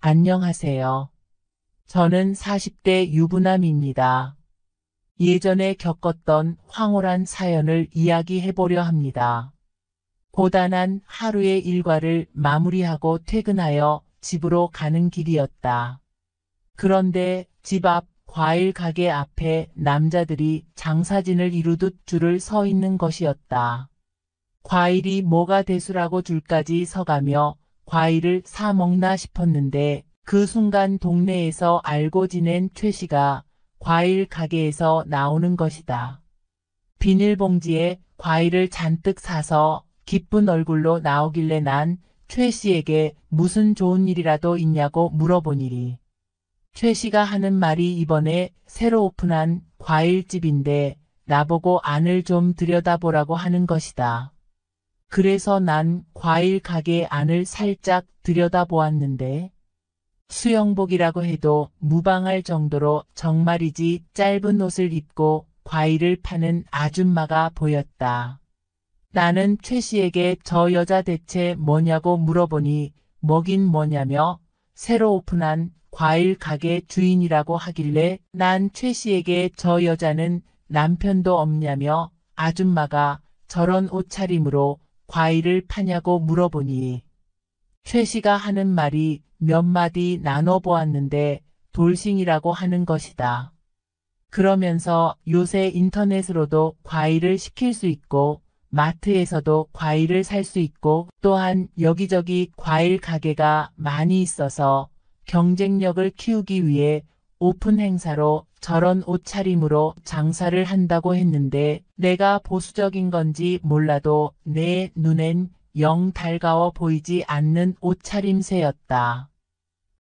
안녕하세요. 저는 40대 유부남입니다. 예전에 겪었던 황홀한 사연을 이야기해보려 합니다. 고단한 하루의 일과를 마무리하고 퇴근하여 집으로 가는 길이었다. 그런데 집 앞 과일 가게 앞에 남자들이 장사진을 이루듯 줄을 서 있는 것이었다. 과일이 뭐가 대수라고 줄까지 서가며 과일을 사 먹나 싶었는데 그 순간 동네에서 알고 지낸 최 씨가 과일 가게에서 나오는 것이다. 비닐봉지에 과일을 잔뜩 사서 기쁜 얼굴로 나오길래 난 최 씨에게 무슨 좋은 일이라도 있냐고 물어보니리. 최 씨가 하는 말이 이번에 새로 오픈한 과일집인데 나보고 안을 좀 들여다보라고 하는 것이다. 그래서 난 과일 가게 안을 살짝 들여다보았는데 수영복이라고 해도 무방할 정도로 정말이지 짧은 옷을 입고 과일을 파는 아줌마가 보였다. 나는 최 씨에게 저 여자 대체 뭐냐고 물어보니 뭐긴 뭐냐며 새로 오픈한 과일 가게 주인이라고 하길래 난 최 씨에게 저 여자는 남편도 없냐며 아줌마가 저런 옷차림으로 과일을 파냐고 물어보니 최 씨가 하는 말이 몇 마디 나눠보았는데 돌싱이라고 하는 것이다. 그러면서 요새 인터넷으로도 과일을 시킬 수 있고 마트에서도 과일을 살 수 있고 또한 여기저기 과일 가게가 많이 있어서 경쟁력을 키우기 위해 오픈 행사로 저런 옷차림으로 장사를 한다고 했는데 내가 보수적인 건지 몰라도 내 눈엔 영 달가워 보이지 않는 옷차림새였다.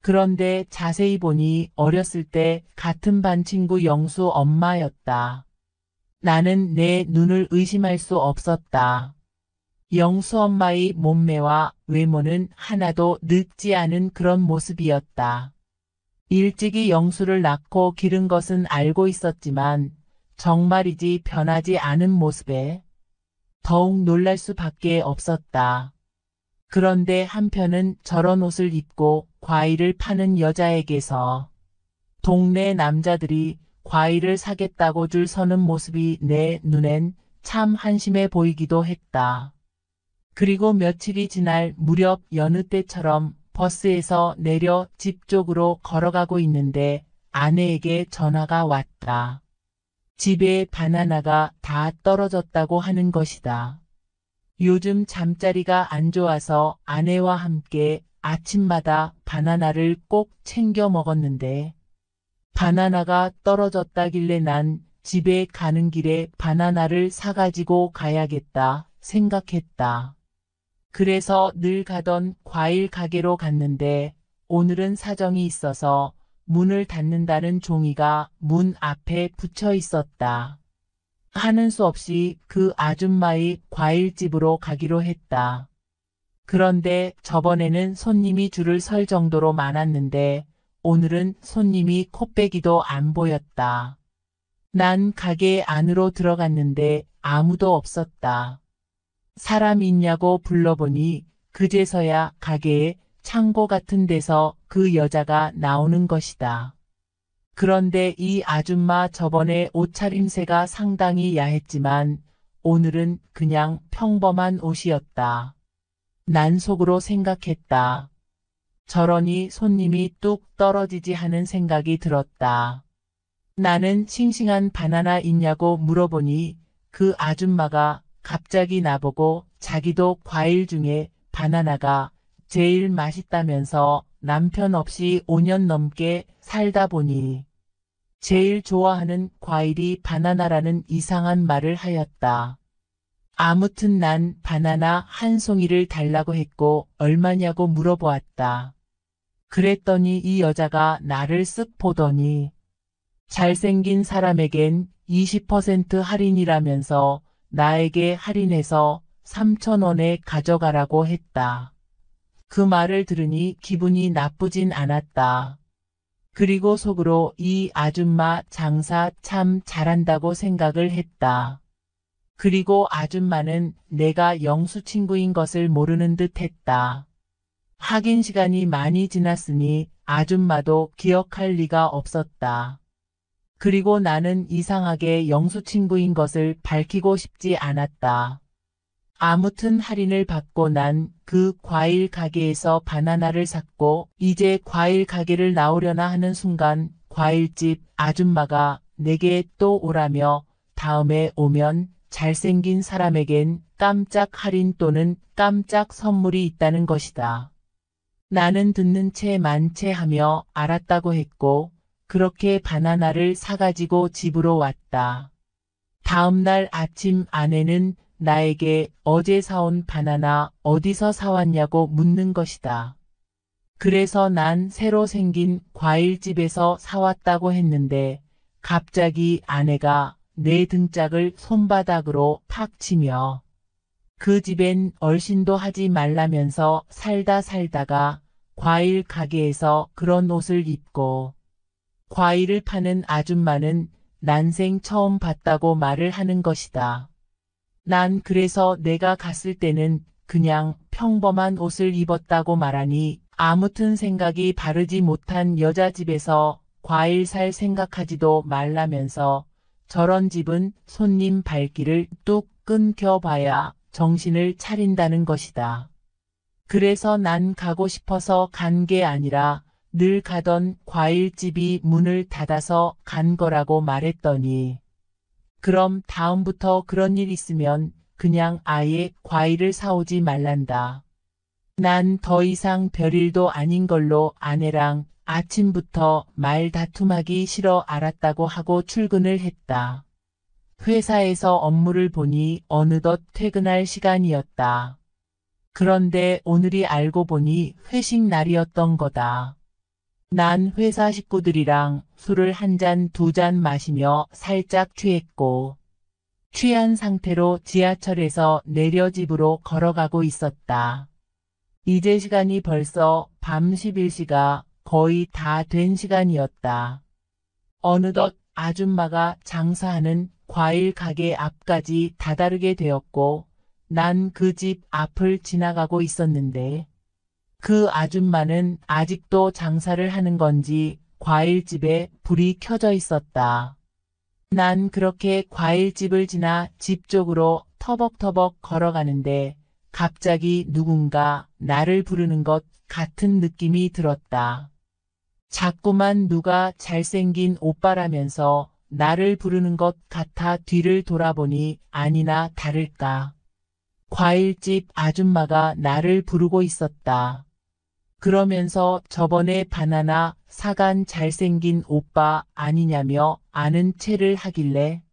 그런데 자세히 보니 어렸을 때 같은 반 친구 영수 엄마였다. 나는 내 눈을 의심할 수 없었다. 영수 엄마의 몸매와 외모는 하나도 늙지 않은 그런 모습이었다. 일찍이 영수를 낳고 기른 것은 알고 있었지만 정말이지 변하지 않은 모습에 더욱 놀랄 수밖에 없었다. 그런데 한편은 저런 옷을 입고 과일을 파는 여자에게서 동네 남자들이 과일을 사겠다고 줄 서는 모습이 내 눈엔 참 한심해 보이기도 했다. 그리고 며칠이 지날 무렵 여느 때처럼 버스에서 내려 집 쪽으로 걸어가고 있는데 아내에게 전화가 왔다. 집에 바나나가 다 떨어졌다고 하는 것이다. 요즘 잠자리가 안 좋아서 아내와 함께 아침마다 바나나를 꼭 챙겨 먹었는데 바나나가 떨어졌다길래 난 집에 가는 길에 바나나를 사가지고 가야겠다 생각했다. 그래서 늘 가던 과일 가게로 갔는데 오늘은 사정이 있어서 문을 닫는다는 종이가 문 앞에 붙여 있었다. 하는 수 없이 그 아줌마의 과일집으로 가기로 했다. 그런데 저번에는 손님이 줄을 설 정도로 많았는데 오늘은 손님이 코빼기도 안 보였다. 난 가게 안으로 들어갔는데 아무도 없었다. 사람 있냐고 불러보니 그제서야 가게에 창고 같은 데서 그 여자가 나오는 것이다. 그런데 이 아줌마 저번에 옷차림새가 상당히 야했지만 오늘은 그냥 평범한 옷이었다. 난 속으로 생각했다. 저러니 손님이 뚝 떨어지지 하는 생각이 들었다. 나는 싱싱한 바나나 있냐고 물어보니 그 아줌마가 갑자기 나보고 자기도 과일 중에 바나나가 제일 맛있다면서 남편 없이 5년 넘게 살다 보니 제일 좋아하는 과일이 바나나라는 이상한 말을 하였다. 아무튼 난 바나나 한 송이를 달라고 했고 얼마냐고 물어보았다. 그랬더니 이 여자가 나를 쓱 보더니 잘생긴 사람에겐 20% 할인이라면서 나에게 할인해서 3,000원에 가져가라고 했다. 그 말을 들으니 기분이 나쁘진 않았다. 그리고 속으로 이 아줌마 장사 참 잘한다고 생각을 했다. 그리고 아줌마는 내가 영수 친구인 것을 모르는 듯 했다. 하긴 시간이 많이 지났으니 아줌마도 기억할 리가 없었다. 그리고 나는 이상하게 영수 친구인 것을 밝히고 싶지 않았다. 아무튼 할인을 받고 난 그 과일 가게에서 바나나를 샀고 이제 과일 가게를 나오려나 하는 순간 과일집 아줌마가 내게 또 오라며 다음에 오면 잘생긴 사람에겐 깜짝 할인 또는 깜짝 선물이 있다는 것이다. 나는 듣는 채 만체하며 알았다고 했고 그렇게 바나나를 사가지고 집으로 왔다. 다음 날 아침 아내는 나에게 어제 사온 바나나 어디서 사왔냐고 묻는 것이다. 그래서 난 새로 생긴 과일집에서 사왔다고 했는데 갑자기 아내가 내 등짝을 손바닥으로 팍 치며 그 집엔 얼씬도 하지 말라면서 살다 살다가 과일 가게에서 그런 옷을 입고 과일을 파는 아줌마는 난생 처음 봤다고 말을 하는 것이다. 난 그래서 내가 갔을 때는 그냥 평범한 옷을 입었다고 말하니 아무튼 생각이 바르지 못한 여자 집에서 과일 살 생각하지도 말라면서 저런 집은 손님 발길을 뚝 끊겨봐야 정신을 차린다는 것이다. 그래서 난 가고 싶어서 간 게 아니라 늘 가던 과일집이 문을 닫아서 간 거라고 말했더니 그럼 다음부터 그런 일 있으면 그냥 아예 과일을 사오지 말란다. 난 더 이상 별일도 아닌 걸로 아내랑 아침부터 말다툼하기 싫어 알았다고 하고 출근을 했다. 회사에서 업무를 보니 어느덧 퇴근할 시간이었다. 그런데 오늘이 알고 보니 회식 날이었던 거다. 난 회사 식구들이랑 술을 한 잔, 두 잔 마시며 살짝 취했고 취한 상태로 지하철에서 내려 집으로 걸어가고 있었다. 이제 시간이 벌써 밤 11시가 거의 다 된 시간이었다. 어느덧 아줌마가 장사하는 과일 가게 앞까지 다다르게 되었고 난 그 집 앞을 지나가고 있었는데 그 아줌마는 아직도 장사를 하는 건지 과일집에 불이 켜져 있었다. 난 그렇게 과일집을 지나 집 쪽으로 터벅터벅 걸어가는데 갑자기 누군가 나를 부르는 것 같은 느낌이 들었다. 자꾸만 누가 잘생긴 오빠라면서 나를 부르는 것 같아 뒤를 돌아보니 아니나 다를까. 과일집 아줌마가 나를 부르고 있었다. 그러면서 저번에 바나나 사간 잘생긴 오빠 아니냐며 아는 체를 하길래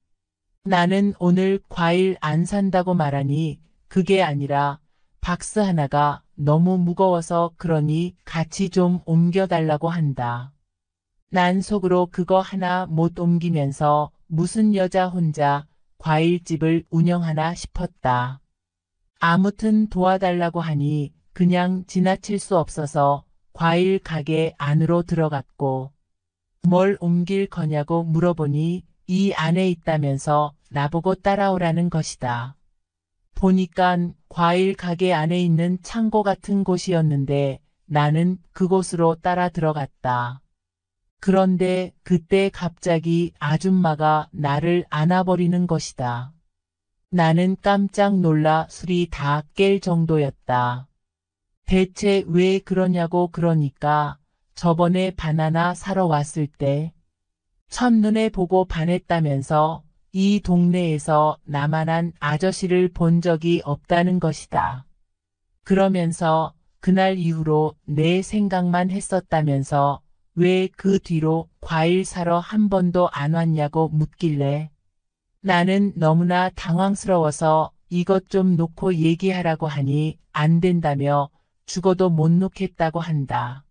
나는 오늘 과일 안 산다고 말하니 그게 아니라 박스 하나가 너무 무거워서 그러니 같이 좀 옮겨달라고 한다. 난 속으로 그거 하나 못 옮기면서 무슨 여자 혼자 과일집을 운영하나 싶었다. 아무튼 도와달라고 하니 그냥 지나칠 수 없어서 과일 가게 안으로 들어갔고 뭘 옮길 거냐고 물어보니 이 안에 있다면서 나보고 따라오라는 것이다. 보니깐 과일 가게 안에 있는 창고 같은 곳이었는데 나는 그곳으로 따라 들어갔다. 그런데 그때 갑자기 아줌마가 나를 안아버리는 것이다. 나는 깜짝 놀라 술이 다 깰 정도였다. 대체 왜 그러냐고 그러니까 저번에 바나나 사러 왔을 때 첫눈에 보고 반했다면서 이 동네에서 나만한 아저씨를 본 적이 없다는 것이다. 그러면서 그날 이후로 내 생각만 했었다면서 왜 그 뒤로 과일 사러 한 번도 안 왔냐고 묻길래 나는 너무나 당황스러워서 이것 좀 놓고 얘기하라고 하니 안 된다며 죽어도 못 놓겠다고 한다.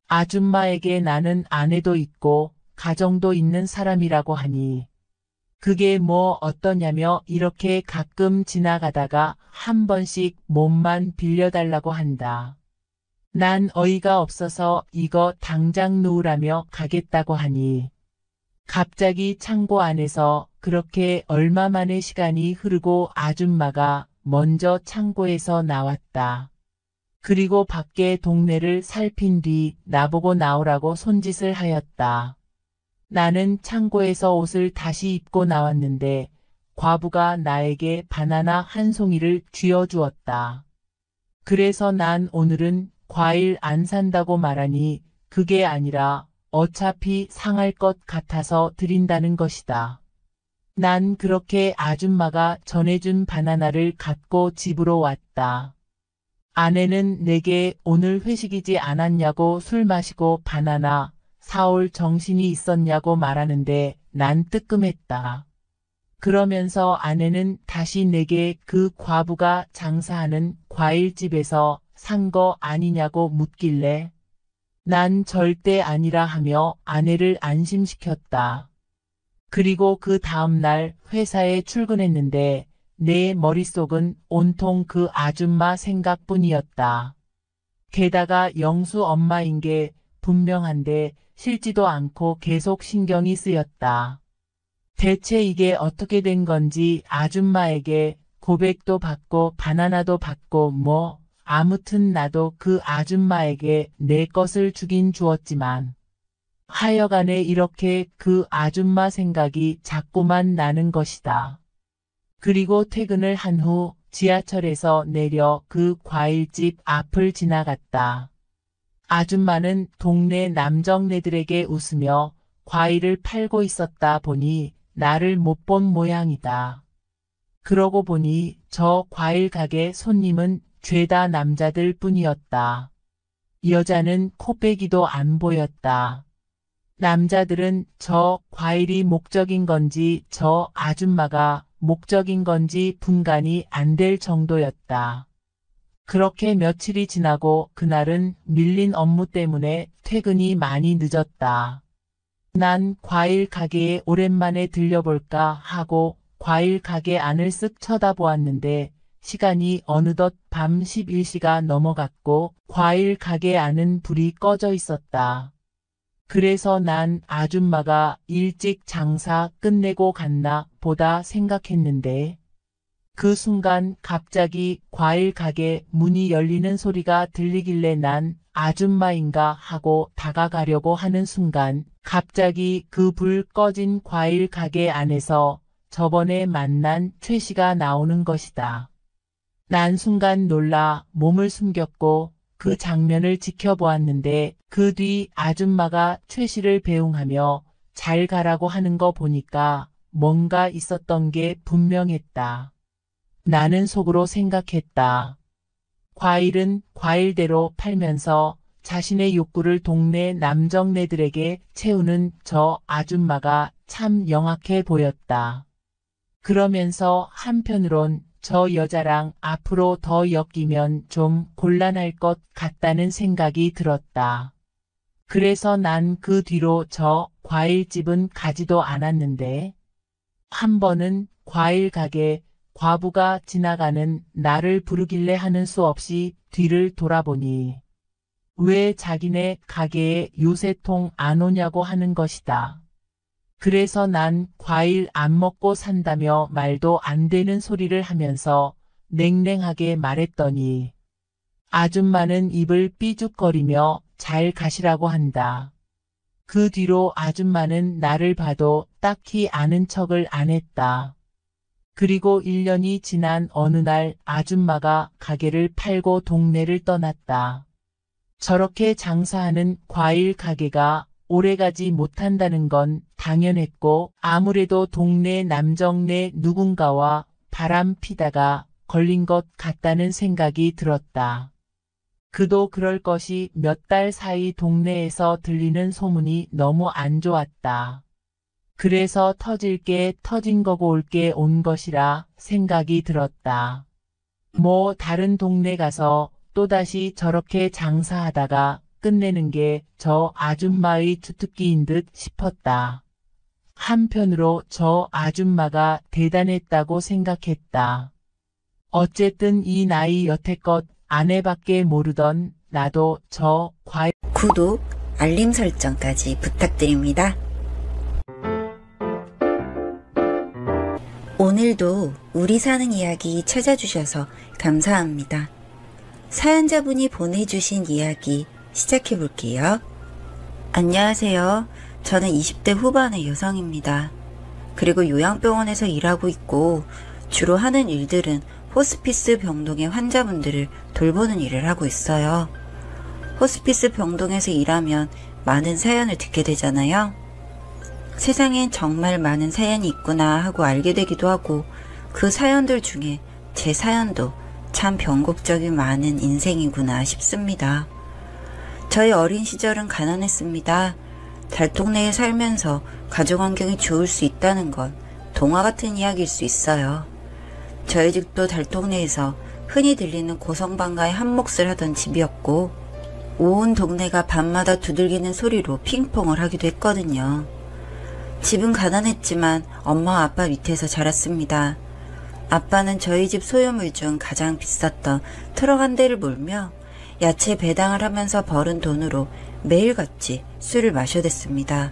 아줌마에게 나는 아내도 있고 가정도 있는 사람이라고 하니 그게 뭐 어떠냐며 이렇게 가끔 지나가다가 한 번씩 몸만 빌려달라고 한다. 난 어이가 없어서 이거 당장 놓으라며 가겠다고 하니 갑자기 창고 안에서 그렇게 얼마 만의 시간이 흐르고 아줌마가 먼저 창고에서 나왔다. 그리고 밖에 동네를 살핀 뒤 나보고 나오라고 손짓을 하였다. 나는 창고에서 옷을 다시 입고 나왔는데 과부가 나에게 바나나 한 송이를 쥐어주었다. 그래서 난 오늘은 과일 안 산다고 말하니 그게 아니라 어차피 상할 것 같아서 드린다는 것이다. 난 그렇게 아줌마가 전해준 바나나를 갖고 집으로 왔다. 아내는 내게 오늘 회식이지 않았냐고 술 마시고 바나나 사올 정신이 있었냐고 말하는데 난 뜨끔했다. 그러면서 아내는 다시 내게 그 과부가 장사하는 과일집에서 산 거 아니냐고 묻길래 난 절대 아니라 하며 아내를 안심시켰다. 그리고 그 다음날 회사에 출근했는데 내 머릿속은 온통 그 아줌마 생각뿐이었다. 게다가 영수 엄마인 게 분명한데 싫지도 않고 계속 신경이 쓰였다. 대체 이게 어떻게 된 건지 아줌마에게 고백도 받고 바나나도 받고 뭐 아무튼 나도 그 아줌마에게 내 것을 주긴 주었지만 하여간에 이렇게 그 아줌마 생각이 자꾸만 나는 것이다. 그리고 퇴근을 한 후 지하철에서 내려 그 과일집 앞을 지나갔다. 아줌마는 동네 남정네들에게 웃으며 과일을 팔고 있었다 보니 나를 못 본 모양이다. 그러고 보니 저 과일 가게 손님은 죄다 남자들 뿐이었다. 여자는 코빼기도 안 보였다. 남자들은 저 과일이 목적인 건지 저 아줌마가 목적인 건지 분간이 안 될 정도였다. 그렇게 며칠이 지나고 그날은 밀린 업무 때문에 퇴근이 많이 늦었다. 난 과일 가게에 오랜만에 들려볼까 하고 과일 가게 안을 쓱 쳐다보았는데 시간이 어느덧 밤 11시가 넘어갔고 과일 가게 안은 불이 꺼져 있었다. 그래서 난 아줌마가 일찍 장사 끝내고 갔나 보다 생각했는데 그 순간 갑자기 과일 가게 문이 열리는 소리가 들리길래 난 아줌마인가 하고 다가가려고 하는 순간 갑자기 그 불 꺼진 과일 가게 안에서 저번에 만난 최 씨가 나오는 것이다. 난 순간 놀라 몸을 숨겼고 그 장면을 지켜보았는데 그 뒤 아줌마가 최 씨를 배웅하며 잘 가라고 하는 거 보니까 뭔가 있었던 게 분명했다. 나는 속으로 생각했다. 과일은 과일대로 팔면서 자신의 욕구를 동네 남정네들에게 채우는 저 아줌마가 참 영악해 보였다. 그러면서 한편으론 저 여자랑 앞으로 더 엮이면 좀 곤란할 것 같다는 생각이 들었다. 그래서 난 그 뒤로 저 과일집은 가지도 않았는데 한 번은 과일 가게 과부가 지나가는 나를 부르길래 하는 수 없이 뒤를 돌아보니 왜 자기네 가게에 요새통 안 오냐고 하는 것이다. 그래서 난 과일 안 먹고 산다며 말도 안 되는 소리를 하면서 냉랭하게 말했더니 아줌마는 입을 삐죽거리며 잘 가시라고 한다. 그 뒤로 아줌마는 나를 봐도 딱히 아는 척을 안 했다. 그리고 1년이 지난 어느 날 아줌마가 가게를 팔고 동네를 떠났다. 저렇게 장사하는 과일 가게가 오래가지 못한다는 건 당연했고 아무래도 동네 남정네 누군가와 바람 피다가 걸린 것 같다는 생각이 들었다. 그도 그럴 것이 몇 달 사이 동네에서 들리는 소문이 너무 안 좋았다. 그래서 터질 게 터진 거고 올 게 온 것이라 생각이 들었다. 뭐 다른 동네 가서 또다시 저렇게 장사하다가 끝내는 게 저 아줌마의 주특기인 듯 싶었다. 한편으로 저 아줌마가 대단했다고 생각했다. 어쨌든 이 나이 여태껏 아내밖에 모르던 나도 저 과일 구독, 알림 설정까지 부탁드립니다. 오늘도 우리 사는 이야기 찾아주셔서 감사합니다. 사연자분이 보내주신 이야기 시작해 볼게요. 안녕하세요. 저는 20대 후반의 여성입니다. 그리고 요양병원에서 일하고 있고 주로 하는 일들은 호스피스 병동의 환자분들을 돌보는 일을 하고 있어요. 호스피스 병동에서 일하면 많은 사연을 듣게 되잖아요. 세상엔 정말 많은 사연이 있구나 하고 알게 되기도 하고 그 사연들 중에 제 사연도 참 변곡적이 많은 인생이구나 싶습니다. 저의 어린 시절은 가난했습니다. 달동네에 살면서 가족 환경이 좋을 수 있다는 건 동화 같은 이야기일 수 있어요. 저희 집도 달동네에서 흔히 들리는 고성방가의 한몫을 하던 집이었고 온 동네가 밤마다 두들기는 소리로 핑퐁을 하기도 했거든요. 집은 가난했지만 엄마와 아빠 밑에서 자랐습니다. 아빠는 저희 집 소유물 중 가장 비쌌던 트럭 한 대를 몰며 야채 배당을 하면서 벌은 돈으로 매일같이 술을 마셔댔습니다.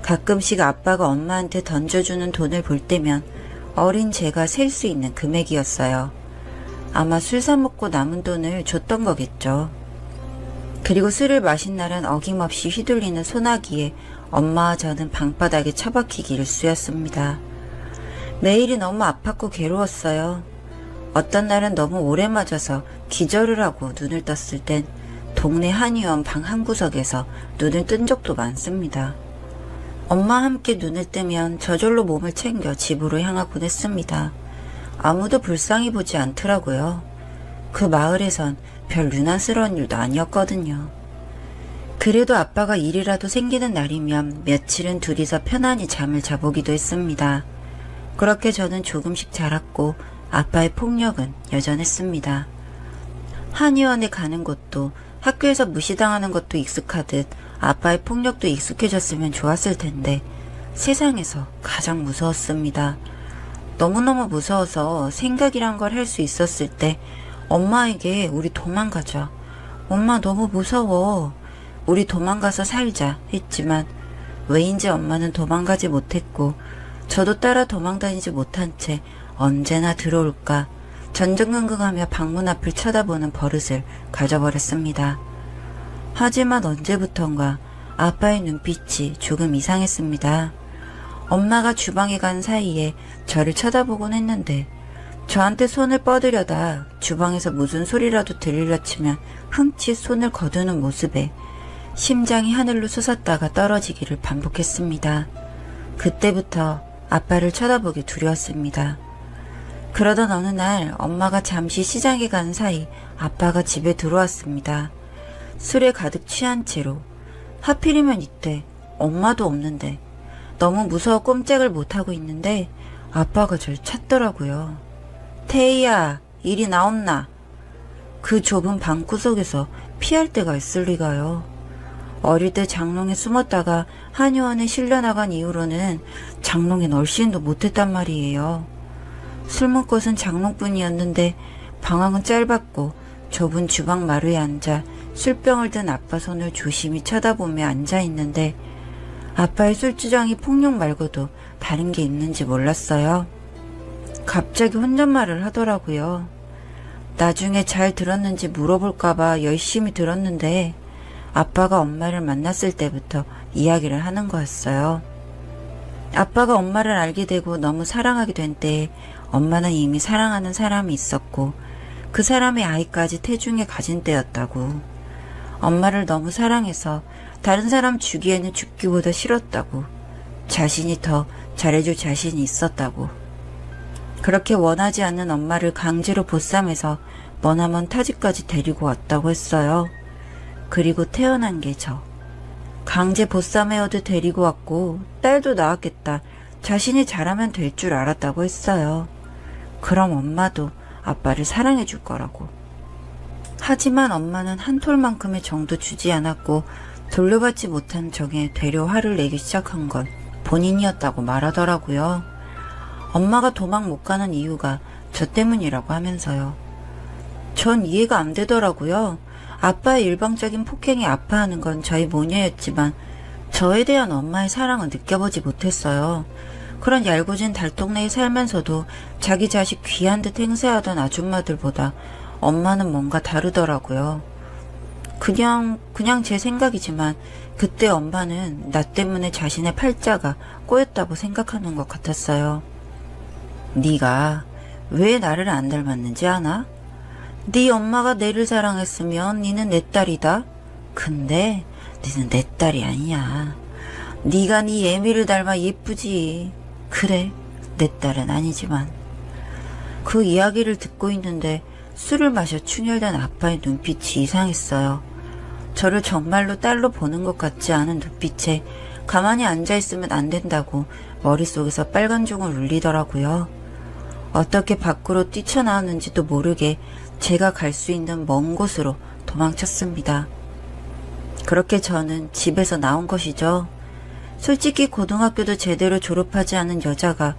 가끔씩 아빠가 엄마한테 던져주는 돈을 볼 때면 어린 제가 셀 수 있는 금액이었어요. 아마 술 사 먹고 남은 돈을 줬던 거겠죠. 그리고 술을 마신 날은 어김없이 휘둘리는 소나기에 엄마와 저는 방바닥에 처박히기 일쑤였습니다. 매일이 너무 아팠고 괴로웠어요. 어떤 날은 너무 오래 맞아서 기절을 하고 눈을 떴을 땐 동네 한의원 방 한 구석에서 눈을 뜬 적도 많습니다. 엄마와 함께 눈을 뜨면 저절로 몸을 챙겨 집으로 향하곤 했습니다. 아무도 불쌍히 보지 않더라고요. 그 마을에선 별 유난스러운 일도 아니었거든요. 그래도 아빠가 일이라도 생기는 날이면 며칠은 둘이서 편안히 잠을 자보기도 했습니다. 그렇게 저는 조금씩 자랐고 아빠의 폭력은 여전했습니다. 한의원에 가는 것도 학교에서 무시당하는 것도 익숙하듯 아빠의 폭력도 익숙해졌으면 좋았을 텐데 세상에서 가장 무서웠습니다. 너무너무 무서워서 생각이란 걸 할 수 있었을 때 엄마에게 우리 도망가자. 엄마 너무 무서워. 우리 도망가서 살자 했지만 왜인지 엄마는 도망가지 못했고 저도 따라 도망다니지 못한 채 언제나 들어올까 전전긍긍하며 방문 앞을 쳐다보는 버릇을 가져버렸습니다. 하지만 언제부턴가 아빠의 눈빛이 조금 이상했습니다. 엄마가 주방에 간 사이에 저를 쳐다보곤 했는데 저한테 손을 뻗으려다 주방에서 무슨 소리라도 들리려 치면 흠칫 손을 거두는 모습에 심장이 하늘로 솟았다가 떨어지기를 반복했습니다. 그때부터 아빠를 쳐다보기 두려웠습니다. 그러던 어느 날 엄마가 잠시 시장에 간 사이 아빠가 집에 들어왔습니다. 술에 가득 취한 채로. 하필이면 이때 엄마도 없는데 너무 무서워 꼼짝을 못하고 있는데 아빠가 절 찾더라고요. 태희야, 이리 나온나. 그 좁은 방구석에서 피할 데가 있을 리가요. 어릴 때 장롱에 숨었다가 한의원에 실려나간 이후로는 장롱엔 얼씬도 못했단 말이에요. 숨은 곳은 장롱뿐이었는데 방황은 짧았고 좁은 주방 마루에 앉아 술병을 든 아빠 손을 조심히 쳐다보며 앉아있는데 아빠의 술주정이 폭력 말고도 다른 게 있는지 몰랐어요. 갑자기 혼잣말을 하더라고요. 나중에 잘 들었는지 물어볼까봐 열심히 들었는데 아빠가 엄마를 만났을 때부터 이야기를 하는 거였어요. 아빠가 엄마를 알게 되고 너무 사랑하게 된 때에 엄마는 이미 사랑하는 사람이 있었고 그 사람의 아이까지 태중에 가진 때였다고. 엄마를 너무 사랑해서 다른 사람 주기에는 죽기보다 싫었다고. 자신이 더 잘해줄 자신이 있었다고. 그렇게 원하지 않는 엄마를 강제로 보쌈해서 머나먼 타지까지 데리고 왔다고 했어요. 그리고 태어난 게 저. 강제 보쌈해어도 데리고 왔고 딸도 낳았겠다. 자신이 잘하면 될 줄 알았다고 했어요. 그럼 엄마도 아빠를 사랑해 줄 거라고. 하지만 엄마는 한 톨만큼의 정도 주지 않았고 돌려받지 못한 정에 되려 화를 내기 시작한 건 본인이었다고 말하더라고요. 엄마가 도망 못 가는 이유가 저 때문이라고 하면서요. 전 이해가 안 되더라고요. 아빠의 일방적인 폭행에 아파하는 건 저희 모녀였지만 저에 대한 엄마의 사랑은 느껴보지 못했어요. 그런 얄궂은 달동네에 살면서도 자기 자식 귀한 듯 행세하던 아줌마들보다 엄마는 뭔가 다르더라고요. 그냥 제 생각이지만 그때 엄마는 나 때문에 자신의 팔자가 꼬였다고 생각하는 것 같았어요. 네가 왜 나를 안 닮았는지 아나? 네 엄마가 내를 사랑했으면 니는 내 딸이다. 근데 니는 내 딸이 아니야. 네가 네 예미를 닮아 예쁘지. 그래, 내 딸은 아니지만. 그 이야기를 듣고 있는데 술을 마셔 충혈된 아빠의 눈빛이 이상했어요. 저를 정말로 딸로 보는 것 같지 않은 눈빛에 가만히 앉아있으면 안 된다고 머릿속에서 빨간 종을 울리더라고요. 어떻게 밖으로 뛰쳐나왔는지도 모르게 제가 갈 수 있는 먼 곳으로 도망쳤습니다. 그렇게 저는 집에서 나온 것이죠. 솔직히 고등학교도 제대로 졸업하지 않은 여자가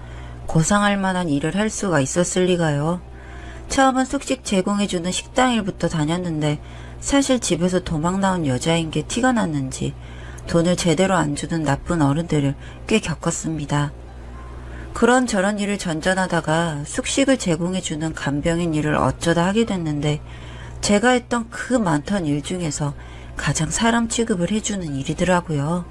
고상할 만한 일을 할 수가 있었을 리가요. 처음은 숙식 제공해주는 식당 일부터 다녔는데 사실 집에서 도망 나온 여자인 게 티가 났는지 돈을 제대로 안 주는 나쁜 어른들을 꽤 겪었습니다. 그런저런 일을 전전하다가 숙식을 제공해주는 간병인 일을 어쩌다 하게 됐는데 제가 했던 그 많던 일 중에서 가장 사람 취급을 해주는 일이더라고요.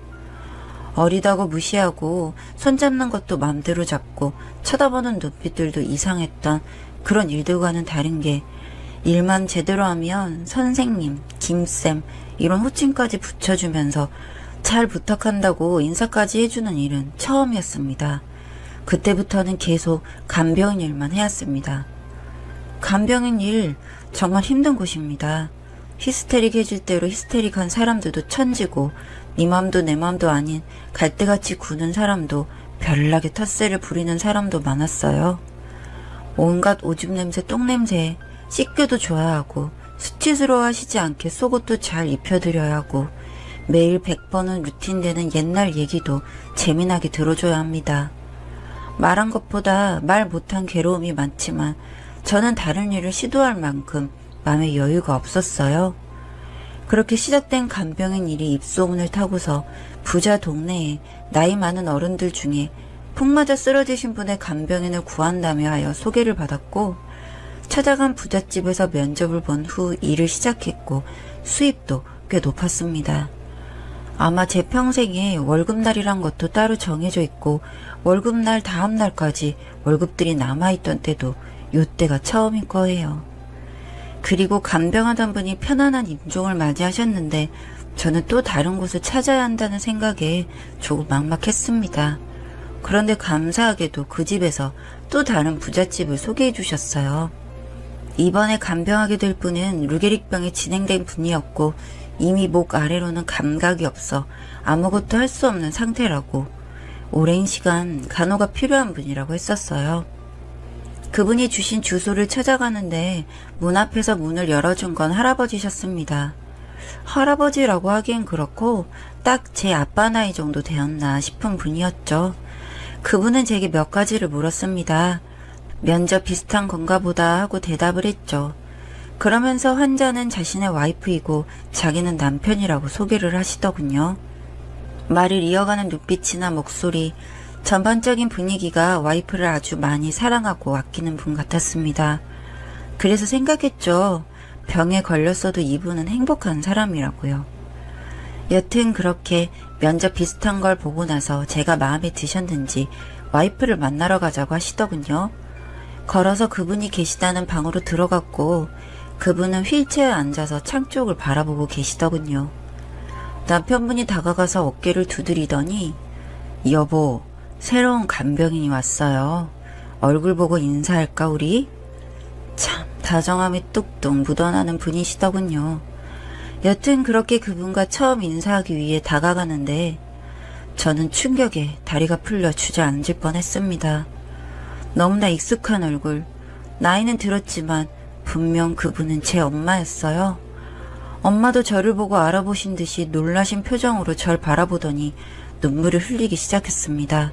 어리다고 무시하고 손잡는 것도 맘대로 잡고 쳐다보는 눈빛들도 이상했던 그런 일들과는 다른 게 일만 제대로 하면 선생님, 김쌤 이런 호칭까지 붙여주면서 잘 부탁한다고 인사까지 해주는 일은 처음이었습니다. 그때부터는 계속 간병인 일만 해왔습니다. 간병인 일 정말 힘든 곳입니다. 히스테릭해질 대로 히스테릭한 사람들도 천지고 네 맘도 내 맘도 아닌 갈대같이 구는 사람도 별나게 텃세를 부리는 사람도 많았어요. 온갖 오줌 냄새, 똥 냄새에 씻겨도 줘야 하고 수치스러워 하시지 않게 속옷도 잘 입혀드려야 하고 매일 100번은 루틴되는 옛날 얘기도 재미나게 들어줘야 합니다. 말한 것보다 말 못한 괴로움이 많지만 저는 다른 일을 시도할 만큼 마음의 여유가 없었어요. 그렇게 시작된 간병인 일이 입소문을 타고서 부자 동네에 나이 많은 어른들 중에 푹 맞아 쓰러지신 분의 간병인을 구한다며 하여 소개를 받았고 찾아간 부잣집에서 면접을 본 후 일을 시작했고 수입도 꽤 높았습니다. 아마 제 평생에 월급날이란 것도 따로 정해져 있고 월급날 다음 날까지 월급들이 남아있던 때도 요때가 처음일 거예요. 그리고 간병하던 분이 편안한 임종을 맞이하셨는데 저는 또 다른 곳을 찾아야 한다는 생각에 조금 막막했습니다. 그런데 감사하게도 그 집에서 또 다른 부잣집을 소개해 주셨어요. 이번에 간병하게 될 분은 루게릭병이 진행된 분이었고 이미 목 아래로는 감각이 없어 아무것도 할 수 없는 상태라고 오랜 시간 간호가 필요한 분이라고 했었어요. 그분이 주신 주소를 찾아가는데 문 앞에서 문을 열어준 건 할아버지셨습니다. 할아버지라고 하기엔 그렇고 딱 제 아빠 나이 정도 되었나 싶은 분이었죠. 그분은 제게 몇 가지를 물었습니다. 면접 비슷한 건가 보다 하고 대답을 했죠. 그러면서 환자는 자신의 와이프이고 자기는 남편이라고 소개를 하시더군요. 말을 이어가는 눈빛이나 목소리, 전반적인 분위기가 와이프를 아주 많이 사랑하고 아끼는 분 같았습니다. 그래서 생각했죠. 병에 걸렸어도 이분은 행복한 사람이라고요. 여튼 그렇게 면접 비슷한 걸 보고 나서 제가 마음에 드셨는지 와이프를 만나러 가자고 하시더군요. 걸어서 그분이 계시다는 방으로 들어갔고 그분은 휠체어에 앉아서 창 쪽을 바라보고 계시더군요. 남편분이 다가가서 어깨를 두드리더니 여보, 새로운 간병인이 왔어요. 얼굴 보고 인사할까 우리? 참 다정함이 뚝뚝 묻어나는 분이시더군요. 여튼 그렇게 그분과 처음 인사하기 위해 다가가는데 저는 충격에 다리가 풀려 주저앉을 뻔했습니다. 너무나 익숙한 얼굴, 나이는 들었지만 분명 그분은 제 엄마였어요. 엄마도 저를 보고 알아보신 듯이 놀라신 표정으로 절 바라보더니 눈물을 흘리기 시작했습니다.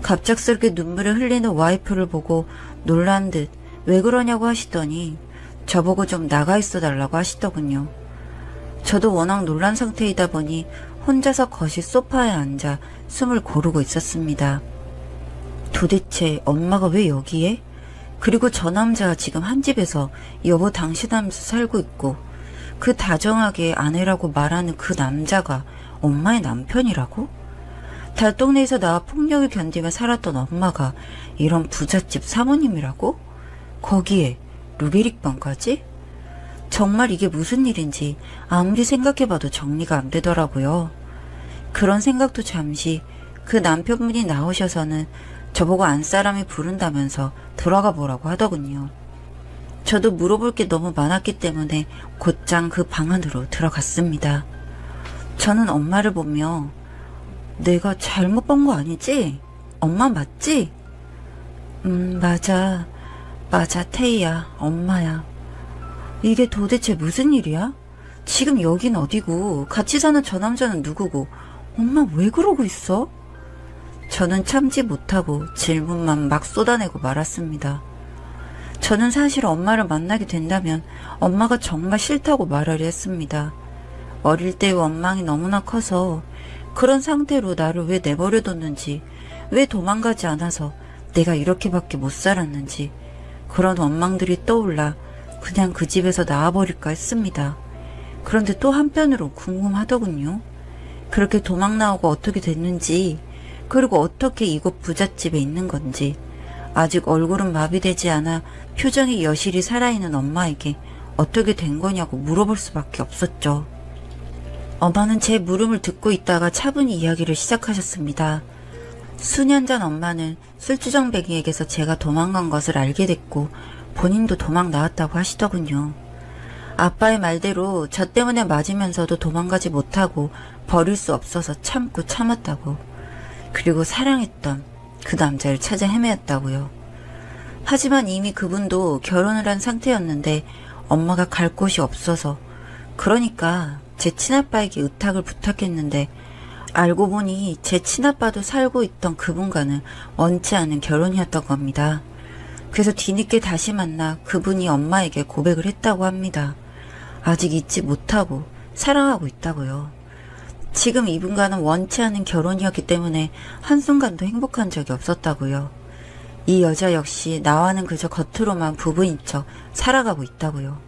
갑작스럽게 눈물을 흘리는 와이프를 보고 놀란 듯 왜 그러냐고 하시더니 저보고 좀 나가 있어 달라고 하시더군요. 저도 워낙 놀란 상태이다 보니 혼자서 거실 소파에 앉아 숨을 고르고 있었습니다. 도대체 엄마가 왜 여기에? 그리고 저 남자가 지금 한 집에서 여보 당신 하면서 살고 있고 그 다정하게 아내라고 말하는 그 남자가 엄마의 남편이라고? 달동네에서 나와 폭력을 견디며 살았던 엄마가 이런 부잣집 사모님이라고? 거기에 루게릭병까지? 정말 이게 무슨 일인지 아무리 생각해봐도 정리가 안 되더라고요. 그런 생각도 잠시 그 남편분이 나오셔서는 저보고 안사람이 부른다면서 들어가 보라고 하더군요. 저도 물어볼 게 너무 많았기 때문에 곧장 그 방 안으로 들어갔습니다. 저는 엄마를 보며 내가 잘못 본 거 아니지? 엄마 맞지? 맞아. 맞아, 태희야. 엄마야. 이게 도대체 무슨 일이야? 지금 여긴 어디고 같이 사는 저 남자는 누구고 엄마 왜 그러고 있어? 저는 참지 못하고 질문만 막 쏟아내고 말았습니다. 저는 사실 엄마를 만나게 된다면 엄마가 정말 싫다고 말하려 했습니다. 어릴 때의 원망이 너무나 커서 그런 상태로 나를 왜 내버려뒀는지, 왜 도망가지 않아서 내가 이렇게밖에 못 살았는지 그런 원망들이 떠올라 그냥 그 집에서 나와버릴까 했습니다. 그런데 또 한편으로 궁금하더군요. 그렇게 도망 나오고 어떻게 됐는지, 그리고 어떻게 이곳 부잣집에 있는 건지, 아직 얼굴은 마비되지 않아 표정이 여실히 살아있는 엄마에게 어떻게 된 거냐고 물어볼 수밖에 없었죠. 엄마는 제 물음을 듣고 있다가 차분히 이야기를 시작하셨습니다. 수년 전 엄마는 술주정뱅이에게서 제가 도망간 것을 알게 됐고 본인도 도망 나왔다고 하시더군요. 아빠의 말대로 저 때문에 맞으면서도 도망가지 못하고 버릴 수 없어서 참고 참았다고. 그리고 사랑했던 그 남자를 찾아 헤매었다고요. 하지만 이미 그분도 결혼을 한 상태였는데 엄마가 갈 곳이 없어서, 그러니까 제 친아빠에게 의탁을 부탁했는데 알고 보니 제 친아빠도 살고 있던 그분과는 원치 않은 결혼이었던 겁니다. 그래서 뒤늦게 다시 만나 그분이 엄마에게 고백을 했다고 합니다. 아직 잊지 못하고 사랑하고 있다고요. 지금 이분과는 원치 않은 결혼이었기 때문에 한순간도 행복한 적이 없었다고요. 이 여자 역시 나와는 그저 겉으로만 부부인 척 살아가고 있다고요.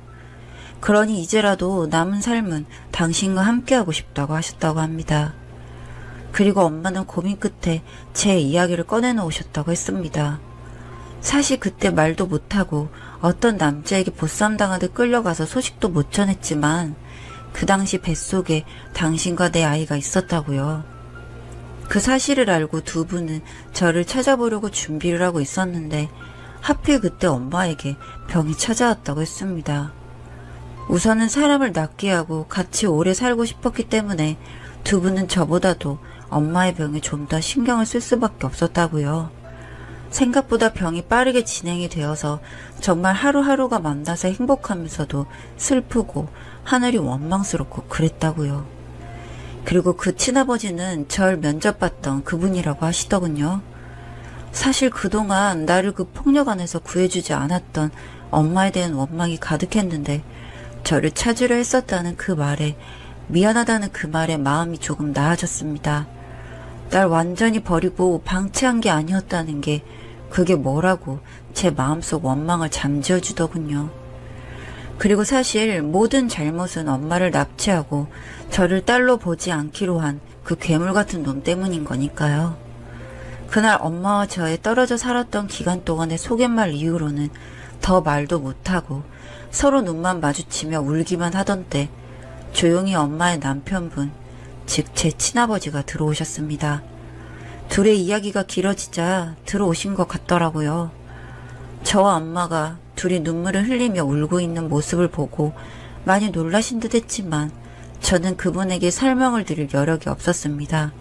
그러니 이제라도 남은 삶은 당신과 함께하고 싶다고 하셨다고 합니다. 그리고 엄마는 고민 끝에 제 이야기를 꺼내놓으셨다고 했습니다. 사실 그때 말도 못하고 어떤 남자에게 보쌈당하듯 끌려가서 소식도 못 전했지만 그 당시 뱃속에 당신과 내 아이가 있었다고요. 그 사실을 알고 두 분은 저를 찾아보려고 준비를 하고 있었는데 하필 그때 엄마에게 병이 찾아왔다고 했습니다. 우선은 사람을 낫게 하고 같이 오래 살고 싶었기 때문에 두 분은 저보다도 엄마의 병에 좀 더 신경을 쓸 수밖에 없었다고요. 생각보다 병이 빠르게 진행이 되어서 정말 하루하루가 만나서 행복하면서도 슬프고 하늘이 원망스럽고 그랬다고요. 그리고 그 친아버지는 절 면접봤던 그분이라고 하시더군요. 사실 그동안 나를 그 폭력 안에서 구해주지 않았던 엄마에 대한 원망이 가득했는데 저를 찾으려 했었다는 그 말에, 미안하다는 그 말에 마음이 조금 나아졌습니다. 날 완전히 버리고 방치한 게 아니었다는 게 그게 뭐라고 제 마음속 원망을 잠재워주더군요. 그리고 사실 모든 잘못은 엄마를 납치하고 저를 딸로 보지 않기로 한 그 괴물 같은 놈 때문인 거니까요. 그날 엄마와 저의 떨어져 살았던 기간 동안의 속갯말 이후로는 더 말도 못하고 서로 눈만 마주치며 울기만 하던 때 조용히 엄마의 남편분, 즉 제 친아버지가 들어오셨습니다. 둘의 이야기가 길어지자 들어오신 것 같더라고요. 저와 엄마가 둘이 눈물을 흘리며 울고 있는 모습을 보고 많이 놀라신 듯 했지만 저는 그분에게 설명을 드릴 여력이 없었습니다.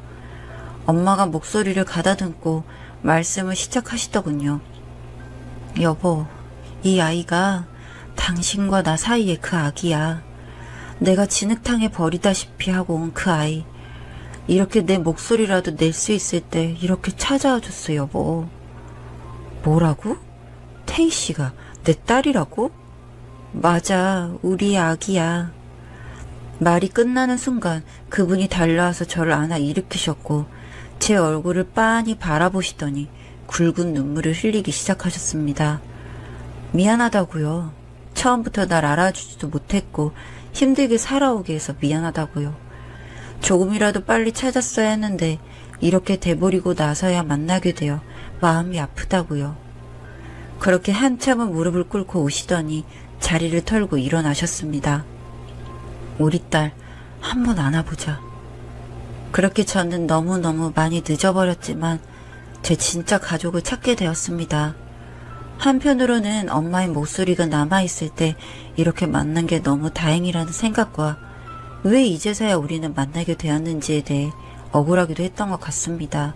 엄마가 목소리를 가다듬고 말씀을 시작하시더군요. 여보, 이 아이가 당신과 나 사이의 그 아기야. 내가 진흙탕에 버리다시피 하고 온 그 아이. 이렇게 내 목소리라도 낼 수 있을 때 이렇게 찾아와 줬어, 여보. 뭐라고? 태희 씨가 내 딸이라고? 맞아, 우리 아기야. 말이 끝나는 순간 그분이 달려와서 저를 안아 일으키셨고 제 얼굴을 빤히 바라보시더니 굵은 눈물을 흘리기 시작하셨습니다. 미안하다고요. 처음부터 날 알아주지도 못했고 힘들게 살아오게 해서 미안하다고요. 조금이라도 빨리 찾았어야 했는데 이렇게 돼버리고 나서야 만나게 되어 마음이 아프다고요. 그렇게 한참은 무릎을 꿇고 오시더니 자리를 털고 일어나셨습니다. 우리 딸 한번 안아보자. 그렇게 저는 너무너무 많이 늦어버렸지만 제 진짜 가족을 찾게 되었습니다. 한편으로는 엄마의 목소리가 남아있을 때 이렇게 만난 게 너무 다행이라는 생각과 왜 이제서야 우리는 만나게 되었는지에 대해 억울하기도 했던 것 같습니다.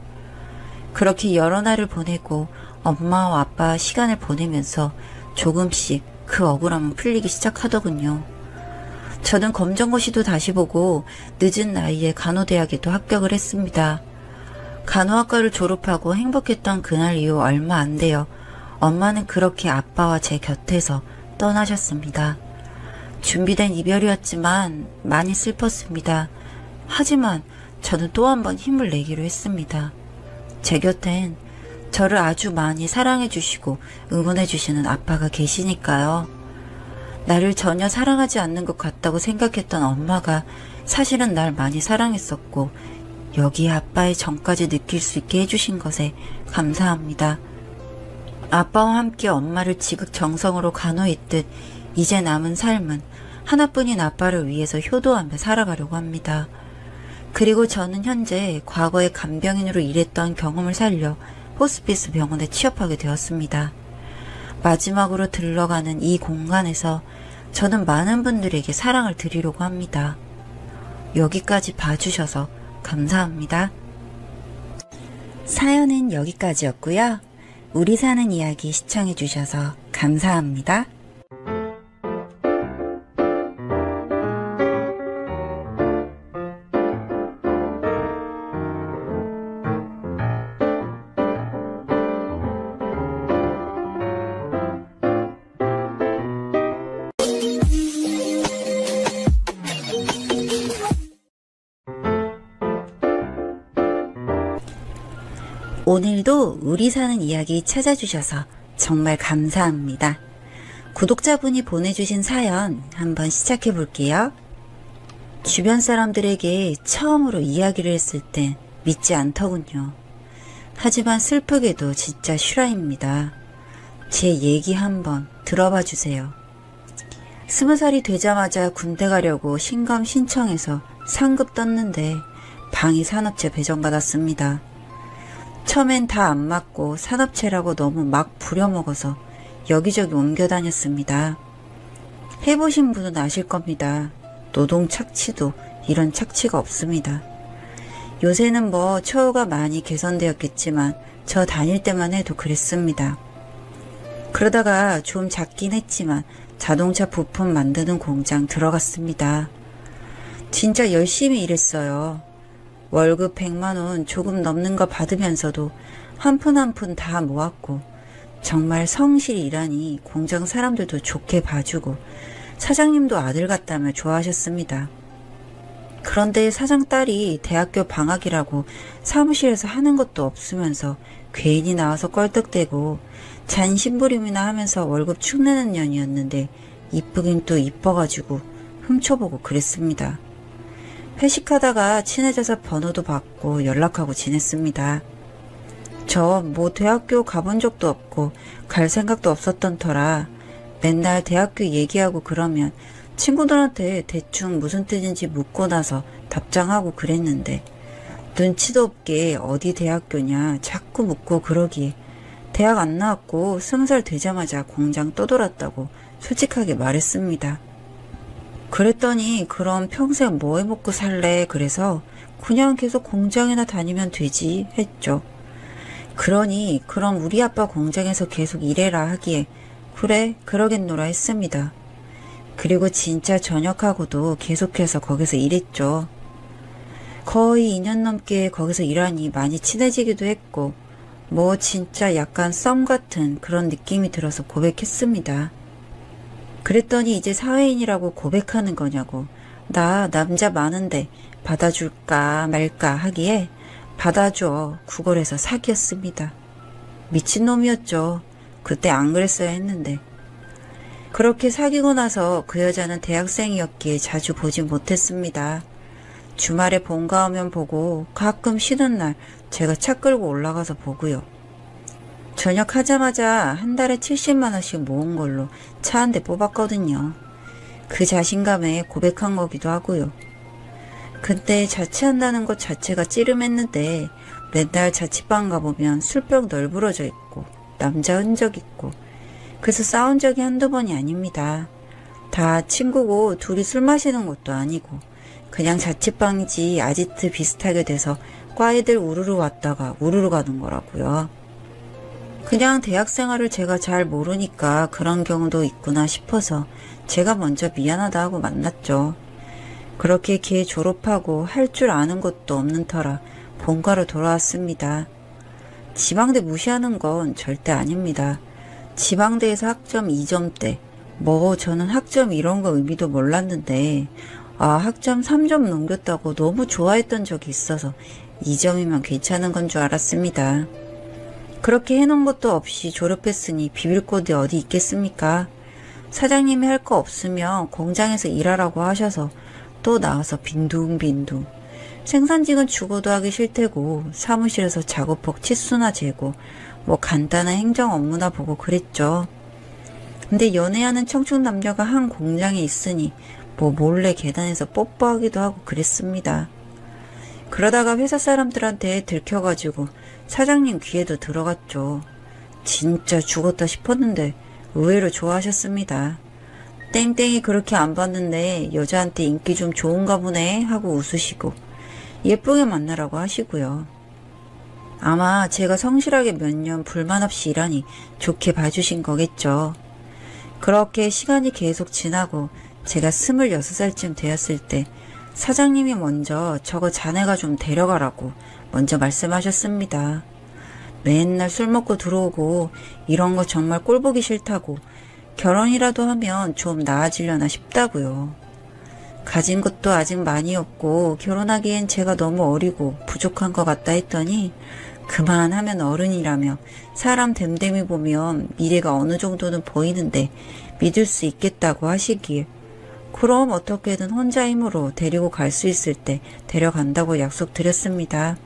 그렇게 여러 날을 보내고 엄마와 아빠 시간을 보내면서 조금씩 그 억울함은 풀리기 시작하더군요. 저는 검정고시도 다시 보고 늦은 나이에 간호대학에도 합격을 했습니다. 간호학과를 졸업하고 행복했던 그날 이후 얼마 안 돼요. 엄마는 그렇게 아빠와 제 곁에서 떠나셨습니다. 준비된 이별이었지만 많이 슬펐습니다. 하지만 저는 또 한 번 힘을 내기로 했습니다. 제 곁엔 저를 아주 많이 사랑해 주시고 응원해 주시는 아빠가 계시니까요. 나를 전혀 사랑하지 않는 것 같다고 생각했던 엄마가 사실은 날 많이 사랑했었고 여기에 아빠의 정까지 느낄 수 있게 해주신 것에 감사합니다. 아빠와 함께 엄마를 지극정성으로 간호했듯 이제 남은 삶은 하나뿐인 아빠를 위해서 효도하며 살아가려고 합니다. 그리고 저는 현재 과거에 간병인으로 일했던 경험을 살려 호스피스 병원에 취업하게 되었습니다. 마지막으로 들러가는 이 공간에서 저는 많은 분들에게 사랑을 드리려고 합니다. 여기까지 봐주셔서 감사합니다. 사연은 여기까지였고요. 우리 사는 이야기 시청해주셔서 감사합니다. 오늘도 우리 사는 이야기 찾아주셔서 정말 감사합니다. 구독자분이 보내주신 사연 한번 시작해 볼게요. 주변 사람들에게 처음으로 이야기를 했을 때 믿지 않더군요. 하지만 슬프게도 진짜 실화입니다. 제 얘기 한번 들어봐 주세요. 20살이 되자마자 군대 가려고 신검 신청해서 상급 떴는데 방위 산업체 배정받았습니다. 처음엔 다 안 맞고 산업체라고 너무 막 부려먹어서 여기저기 옮겨 다녔습니다. 해보신 분은 아실 겁니다. 노동 착취도 이런 착취가 없습니다. 요새는 뭐 처우가 많이 개선되었겠지만 저 다닐 때만 해도 그랬습니다. 그러다가 좀 작긴 했지만 자동차 부품 만드는 공장 들어갔습니다. 진짜 열심히 일했어요. 월급 100만원 조금 넘는 거 받으면서도 한 푼 한 푼 다 모았고 정말 성실히 일하니 공장 사람들도 좋게 봐주고 사장님도 아들 같다며 좋아하셨습니다. 그런데 사장 딸이 대학교 방학이라고 사무실에서 하는 것도 없으면서 괜히 나와서 껄떡대고 잔심부림이나 하면서 월급 축내는 년이었는데 이쁘긴 또 이뻐가지고 훔쳐보고 그랬습니다. 회식하다가 친해져서 번호도 받고 연락하고 지냈습니다. 저 뭐 대학교 가본 적도 없고 갈 생각도 없었던 터라 맨날 대학교 얘기하고 그러면 친구들한테 대충 무슨 뜻인지 묻고 나서 답장하고 그랬는데 눈치도 없게 어디 대학교냐 자꾸 묻고 그러기에 대학 안 나왔고 20살 되자마자 공장 떠돌았다고 솔직하게 말했습니다. 그랬더니 그럼 평생 뭐 해먹고 살래? 그래서 그냥 계속 공장이나 다니면 되지 했죠. 그러니 그럼 우리 아빠 공장에서 계속 일해라 하기에 그래 그러겠노라 했습니다. 그리고 진짜 전역하고도 계속해서 거기서 일했죠. 거의 2년 넘게 거기서 일하니 많이 친해지기도 했고 뭐 진짜 약간 썸 같은 그런 느낌이 들어서 고백했습니다. 그랬더니 이제 사회인이라고 고백하는 거냐고 나 남자 많은데 받아줄까 말까 하기에 받아줘 구걸해서 사귀었습니다. 미친놈이었죠. 그때 안 그랬어야 했는데 그렇게 사귀고 나서 그 여자는 대학생이었기에 자주 보진 못했습니다. 주말에 본가 오면 보고 가끔 쉬는 날 제가 차 끌고 올라가서 보고요. 전역하자마자 한 달에 70만 원씩 모은 걸로 차 한 대 뽑았거든요. 그 자신감에 고백한 거기도 하고요. 근데 자취한다는 것 자체가 찌름했는데 맨날 자취방 가보면 술병 널브러져 있고 남자 흔적 있고 그래서 싸운 적이 한두 번이 아닙니다. 다 친구고 둘이 술 마시는 것도 아니고 그냥 자취방이지 아지트 비슷하게 돼서 과 애들 우르르 왔다가 우르르 가는 거라고요. 그냥 대학생활을 제가 잘 모르니까 그런 경우도 있구나 싶어서 제가 먼저 미안하다 하고 만났죠. 그렇게 걔 졸업하고 할 줄 아는 것도 없는 터라 본가로 돌아왔습니다. 지방대 무시하는 건 절대 아닙니다. 지방대에서 학점 2점대, 저는 학점 이런 거 의미도 몰랐는데 학점 3점 넘겼다고 너무 좋아했던 적이 있어서 2점이면 괜찮은 건 줄 알았습니다. 그렇게 해놓은 것도 없이 졸업했으니 비빌 곳이 어디 있겠습니까? 사장님이 할 거 없으면 공장에서 일하라고 하셔서 또 나와서 빈둥빈둥. 생산직은 죽어도 하기 싫대고 사무실에서 작업복 치수나 재고 간단한 행정 업무나 보고 그랬죠. 근데 연애하는 청춘 남녀가 한 공장에 있으니 몰래 계단에서 뽀뽀하기도 하고 그랬습니다. 그러다가 회사 사람들한테 들켜가지고 사장님 귀에도 들어갔죠. 진짜 죽었다 싶었는데 의외로 좋아하셨습니다. 땡땡이 그렇게 안 봤는데 여자한테 인기 좀 좋은가 보네 하고 웃으시고 예쁘게 만나라고 하시고요. 아마 제가 성실하게 몇 년 불만 없이 일하니 좋게 봐주신 거겠죠. 그렇게 시간이 계속 지나고 제가 26살쯤 되었을 때 사장님이 먼저 저거 자네가 좀 데려가라고 먼저 말씀하셨습니다. 맨날 술 먹고 들어오고 이런 거 정말 꼴보기 싫다고 결혼이라도 하면 좀 나아지려나 싶다고요. 가진 것도 아직 많이 없고 결혼하기엔 제가 너무 어리고 부족한 것 같다 했더니 그만하면 어른이라며 사람 됨됨이 보면 미래가 어느 정도는 보이는데 믿을 수 있겠다고 하시길 그럼 어떻게든 혼자 힘으로 데리고 갈 수 있을 때 데려간다고 약속드렸습니다.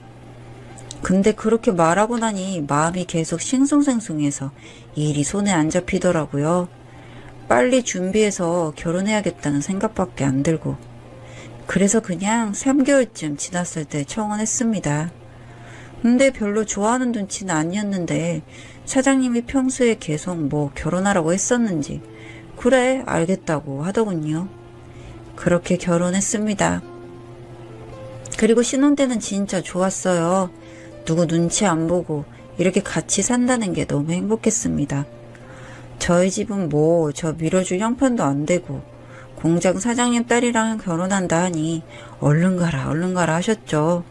근데 그렇게 말하고 나니 마음이 계속 싱숭생숭해서 일이 손에 안 잡히더라고요. 빨리 준비해서 결혼해야겠다는 생각밖에 안 들고 그래서 그냥 3개월쯤 지났을 때 청혼했습니다. 근데 별로 좋아하는 눈치는 아니었는데 사장님이 평소에 계속 결혼하라고 했었는지 그래 알겠다고 하더군요. 그렇게 결혼했습니다. 그리고 신혼 때는 진짜 좋았어요. 누구 눈치 안 보고 이렇게 같이 산다는 게 너무 행복했습니다. 저희 집은 저 밀어줄 형편도 안 되고 공장 사장님 딸이랑 결혼한다 하니 얼른 가라 하셨죠.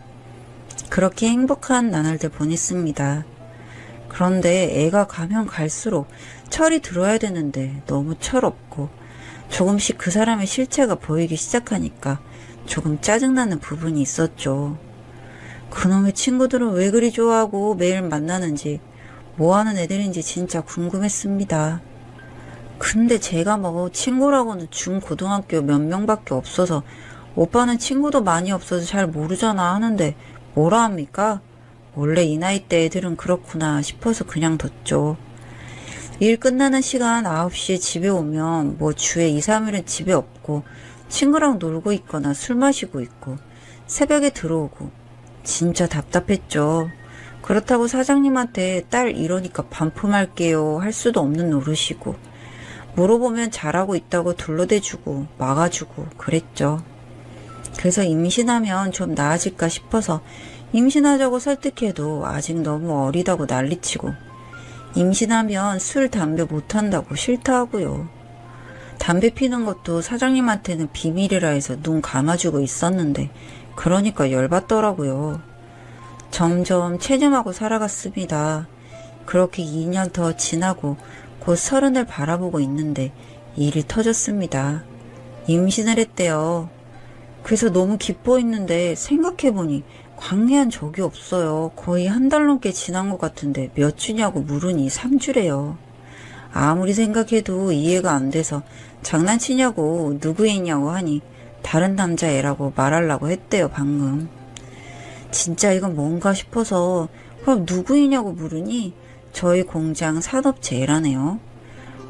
그렇게 행복한 나날들 보냈습니다. 그런데 애가 가면 갈수록 철이 들어야 되는데 너무 철없고 조금씩 그 사람의 실체가 보이기 시작하니까 조금 짜증나는 부분이 있었죠. 그놈의 친구들은 왜 그리 좋아하고 매일 만나는지 뭐하는 애들인지 진짜 궁금했습니다. 근데 제가 친구라고는 중고등학교 몇 명밖에 없어서 오빠는 친구도 많이 없어서 잘 모르잖아 하는데 뭐라 합니까? 원래 이 나이 때 애들은 그렇구나 싶어서 그냥 뒀죠. 일 끝나는 시간 9시에 집에 오면 주에 2, 3일은 집에 없고 친구랑 놀고 있거나 술 마시고 있고 새벽에 들어오고 진짜 답답했죠. 그렇다고 사장님한테 딸 이러니까 반품할게요 할 수도 없는 노릇이고 물어보면 잘하고 있다고 둘러대주고 막아주고 그랬죠. 그래서 임신하면 좀 나아질까 싶어서 임신하자고 설득해도 아직 너무 어리다고 난리치고 임신하면 술, 담배 못한다고 싫다 하고요. 담배 피는 것도 사장님한테는 비밀이라 해서 눈 감아주고 있었는데 그러니까 열받더라고요. 점점 체념하고 살아갔습니다. 그렇게 2년 더 지나고 곧 30을 바라보고 있는데 일이 터졌습니다. 임신을 했대요. 그래서 너무 기뻐했는데 생각해보니 관계한 적이 없어요. 거의 한 달 넘게 지난 것 같은데 몇 주냐고 물으니 3주래요. 아무리 생각해도 이해가 안 돼서 장난치냐고 누구 있냐고 하니 다른 남자애라고 말하려고 했대요, 방금. 진짜 이건 뭔가 싶어서 그럼 누구이냐고 물으니 저희 공장 산업체 애라네요.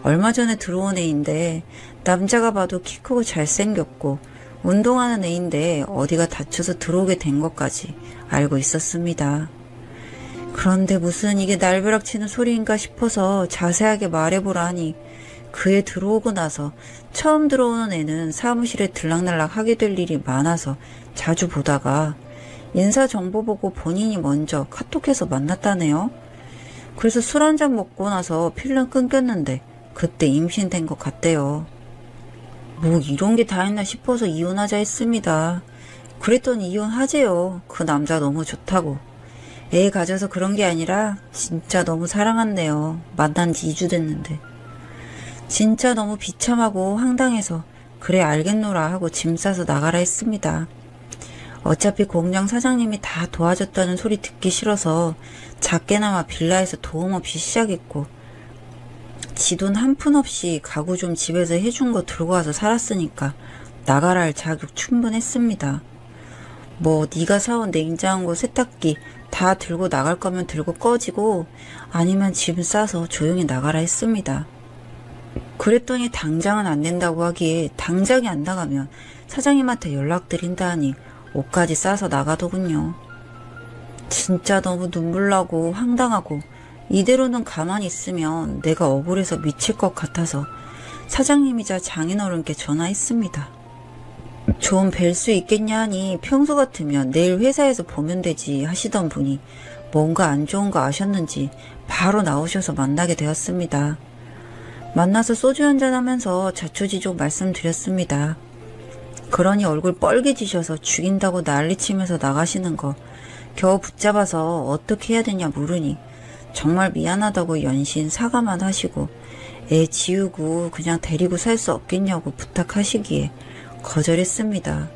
얼마 전에 들어온 애인데 남자가 봐도 키 크고 잘생겼고 운동하는 애인데 어디가 다쳐서 들어오게 된 것까지 알고 있었습니다. 그런데 무슨 이게 날벼락치는 소리인가 싶어서 자세하게 말해보라 니 그 애 들어오고 나서 처음 들어오는 애는 사무실에 들락날락 하게 될 일이 많아서 자주 보다가 인사정보 보고 본인이 먼저 카톡해서 만났다네요. 그래서 술 한잔 먹고 나서 필름 끊겼는데 그때 임신된 것 같대요. 뭐 이런 게 다 있나 싶어서 이혼하자 했습니다. 그랬더니 이혼하재요. 그 남자 너무 좋다고. 애 가져서 그런 게 아니라 진짜 너무 사랑한대요. 만난 지 2주 됐는데. 진짜 너무 비참하고 황당해서 그래 알겠노라 하고 짐 싸서 나가라 했습니다. 어차피 공장 사장님이 다 도와줬다는 소리 듣기 싫어서 작게나마 빌라에서 도움 없이 시작했고 지 돈 한 푼 없이 가구 좀 집에서 해준 거 들고 와서 살았으니까 나가라 할 자격 충분했습니다. 뭐 네가 사온 냉장고 세탁기 다 들고 나갈 거면 들고 꺼지고 아니면 짐 싸서 조용히 나가라 했습니다. 그랬더니 당장은 안 된다고 하기에 당장이 안 나가면 사장님한테 연락드린다 하니 옷까지 싸서 나가더군요. 진짜 너무 눈물 나고 황당하고 이대로는 가만히 있으면 내가 억울해서 미칠 것 같아서 사장님이자 장인어른께 전화했습니다. 좀 뵐 수 있겠냐 하니 평소 같으면 내일 회사에서 보면 되지 하시던 분이 뭔가 안 좋은 거 아셨는지 바로 나오셔서 만나게 되었습니다. 만나서 소주 한잔 하면서 자초지종 말씀드렸습니다. 그러니 얼굴 빨개지셔서 죽인다고 난리치면서 나가시는 거 겨우 붙잡아서 어떻게 해야 되냐 물으니 정말 미안하다고 연신 사과만 하시고 애 지우고 그냥 데리고 살 수 없겠냐고 부탁하시기에 거절했습니다.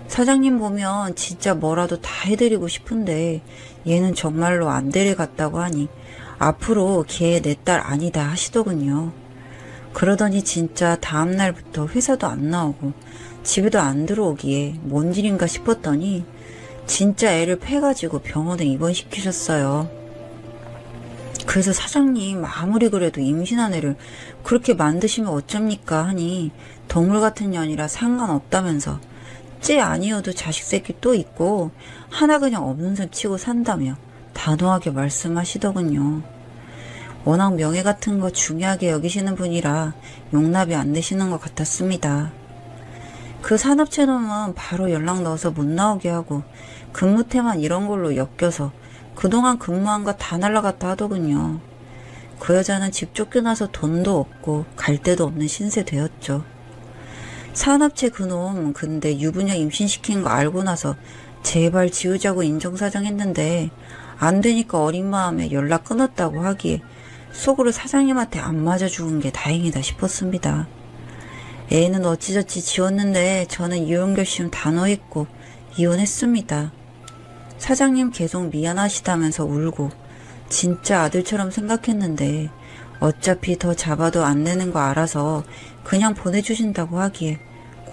사장님 보면 진짜 뭐라도 다 해드리고 싶은데 얘는 정말로 안 데려갔다고 하니 앞으로 걔 내 딸 아니다 하시더군요. 그러더니 진짜 다음날부터 회사도 안 나오고 집에도 안 들어오기에 뭔 일인가 싶었더니 진짜 애를 패가지고 병원에 입원시키셨어요. 그래서 사장님 아무리 그래도 임신한 애를 그렇게 만드시면 어쩝니까 하니 동물 같은 년이라 상관없다면서 쟤 아니어도 자식 새끼 또 있고 하나 그냥 없는 셈 치고 산다며 단호하게 말씀하시더군요. 워낙 명예 같은 거 중요하게 여기시는 분이라 용납이 안 되시는 것 같았습니다. 그 산업체 놈은 바로 연락 넣어서 못 나오게 하고 근무태만 이런 걸로 엮여서 그동안 근무한 거 다 날라갔다 하더군요. 그 여자는 집 쫓겨나서 돈도 없고 갈 데도 없는 신세 되었죠. 산업체 그놈 근데 유부녀 임신시킨 거 알고 나서 제발 지우자고 인정사정했는데 안 되니까 어린 마음에 연락 끊었다고 하기에 속으로 사장님한테 안 맞아 죽은 게 다행이다 싶었습니다. 애는 어찌저찌 지웠는데 저는 이혼 결심 단호했고 이혼했습니다. 사장님 계속 미안하시다면서 울고 진짜 아들처럼 생각했는데 어차피 더 잡아도 안 되는 거 알아서 그냥 보내주신다고 하기에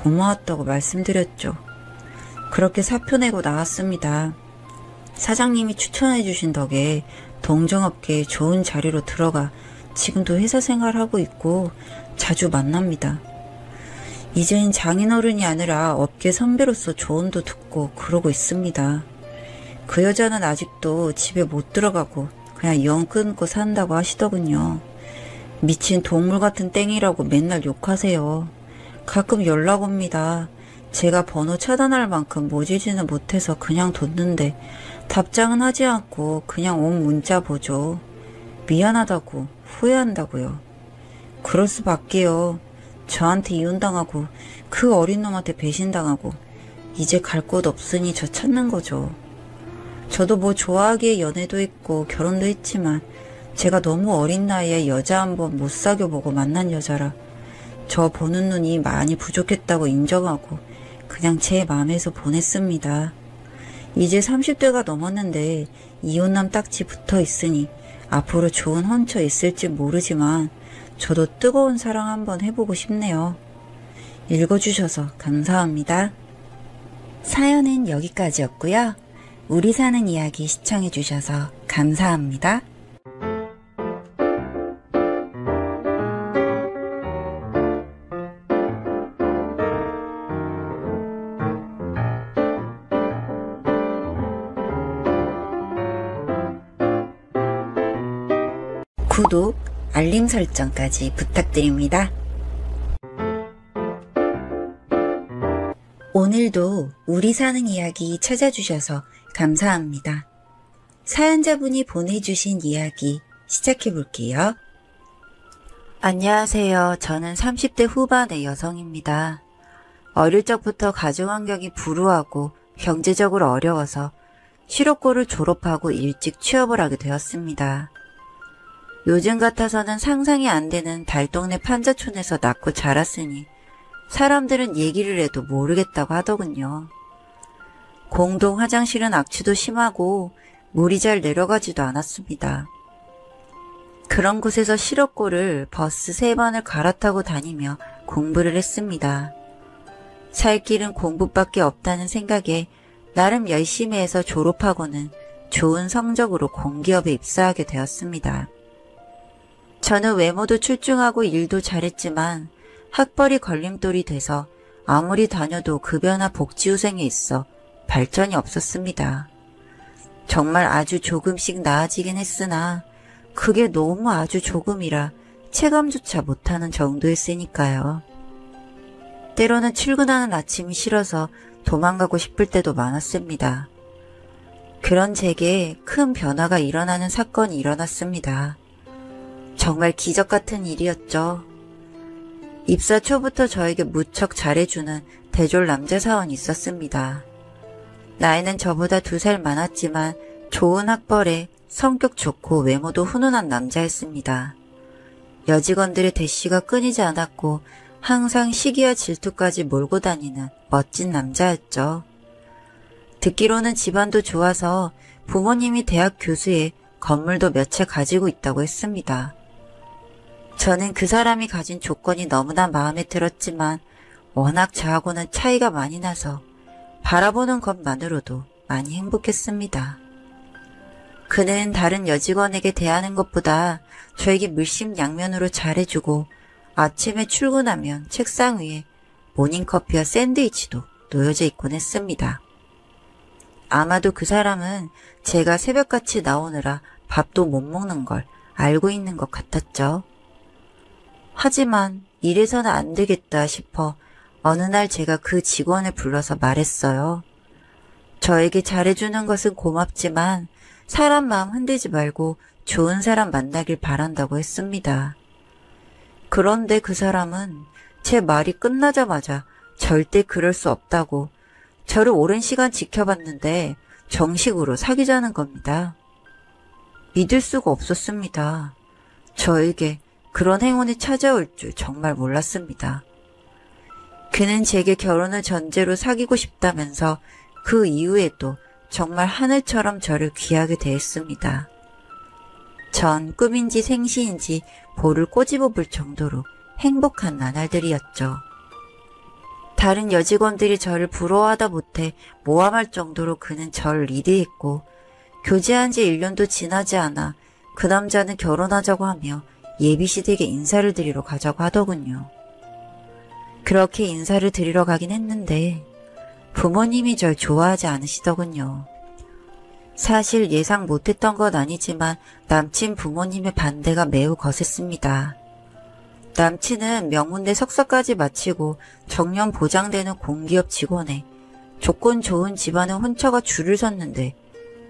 고마웠다고 말씀드렸죠. 그렇게 사표 내고 나왔습니다. 사장님이 추천해 주신 덕에 동종업계에 좋은 자리로 들어가 지금도 회사 생활하고 있고 자주 만납니다. 이젠 장인어른이 아니라 업계 선배로서 조언도 듣고 그러고 있습니다. 그 여자는 아직도 집에 못 들어가고 그냥 영 끊고 산다고 하시더군요. 미친 동물 같은 땡이라고 맨날 욕하세요. 가끔 연락 옵니다. 제가 번호 차단할 만큼 모지지는 못해서 그냥 뒀는데 답장은 하지 않고 그냥 온 문자 보죠. 미안하다고 후회한다고요. 그럴 수밖에요. 저한테 이혼당하고 그 어린 놈한테 배신당하고 이제 갈 곳 없으니 저 찾는 거죠. 저도 뭐 좋아하기에 연애도 했고 결혼도 했지만 제가 너무 어린 나이에 여자 한번 못 사귀어보고 만난 여자라 저 보는 눈이 많이 부족했다고 인정하고 그냥 제 마음에서 보냈습니다. 이제 30대가 넘었는데 이혼남 딱지 붙어 있으니 앞으로 좋은 헌처 있을지 모르지만 저도 뜨거운 사랑 한번 해보고 싶네요. 읽어주셔서 감사합니다. 사연은 여기까지였고요. 우리 사는 이야기 시청해주셔서 감사합니다. 구독, 알림 설정까지 부탁드립니다. 오늘도 우리 사는 이야기 찾아주셔서 감사합니다. 사연자분이 보내주신 이야기 시작해볼게요. 안녕하세요. 저는 30대 후반의 여성입니다. 어릴 적부터 가정환경이 불우하고 경제적으로 어려워서 실업고를 졸업하고 일찍 취업을 하게 되었습니다. 요즘 같아서는 상상이 안 되는 달동네 판자촌에서 낳고 자랐으니 사람들은 얘기를 해도 모르겠다고 하더군요. 공동 화장실은 악취도 심하고 물이 잘 내려가지도 않았습니다. 그런 곳에서 실업고를 버스 3번을 갈아타고 다니며 공부를 했습니다. 살 길은 공부밖에 없다는 생각에 나름 열심히 해서 졸업하고는 좋은 성적으로 공기업에 입사하게 되었습니다. 저는 외모도 출중하고 일도 잘했지만 학벌이 걸림돌이 돼서 아무리 다녀도 급여나 복지후생에 있어 발전이 없었습니다. 정말 아주 조금씩 나아지긴 했으나 그게 너무 아주 조금이라 체감조차 못하는 정도였으니까요. 때로는 출근하는 아침이 싫어서 도망가고 싶을 때도 많았습니다. 그런 제게 큰 변화가 일어나는 사건이 일어났습니다. 정말 기적 같은 일이었죠. 입사 초부터 저에게 무척 잘해주는 대졸 남자 사원이 있었습니다. 나이는 저보다 2살 많았지만 좋은 학벌에 성격 좋고 외모도 훈훈한 남자였습니다. 여직원들의 대시가 끊이지 않았고 항상 시기와 질투까지 몰고 다니는 멋진 남자였죠. 듣기로는 집안도 좋아서 부모님이 대학 교수에 건물도 몇 채 가지고 있다고 했습니다. 저는 그 사람이 가진 조건이 너무나 마음에 들었지만 워낙 저하고는 차이가 많이 나서 바라보는 것만으로도 많이 행복했습니다. 그는 다른 여직원에게 대하는 것보다 저에게 물심양면으로 잘해주고 아침에 출근하면 책상 위에 모닝커피와 샌드위치도 놓여져 있곤 했습니다. 아마도 그 사람은 제가 새벽같이 나오느라 밥도 못 먹는 걸 알고 있는 것 같았죠. 하지만 이래서는 안 되겠다 싶어 어느 날 제가 그 직원을 불러서 말했어요. 저에게 잘해주는 것은 고맙지만 사람 마음 흔들지 말고 좋은 사람 만나길 바란다고 했습니다. 그런데 그 사람은 제 말이 끝나자마자 절대 그럴 수 없다고 저를 오랜 시간 지켜봤는데 정식으로 사귀자는 겁니다. 믿을 수가 없었습니다. 저에게 그런 행운이 찾아올 줄 정말 몰랐습니다. 그는 제게 결혼을 전제로 사귀고 싶다면서 그 이후에도 정말 하늘처럼 저를 귀하게 대했습니다. 전 꿈인지 생시인지 볼을 꼬집어 볼 정도로 행복한 나날들이었죠. 다른 여직원들이 저를 부러워하다 못해 모함할 정도로 그는 저를 리드했고 교제한 지 1년도 지나지 않아 그 남자는 결혼하자고 하며 예비시댁에 인사를 드리러 가자고 하더군요. 그렇게 인사를 드리러 가긴 했는데 부모님이 절 좋아하지 않으시더군요. 사실 예상 못했던 건 아니지만 남친 부모님의 반대가 매우 거셌습니다. 남친은 명문대 석사까지 마치고 정년 보장되는 공기업 직원에 조건 좋은 집안에 혼처가 줄을 섰는데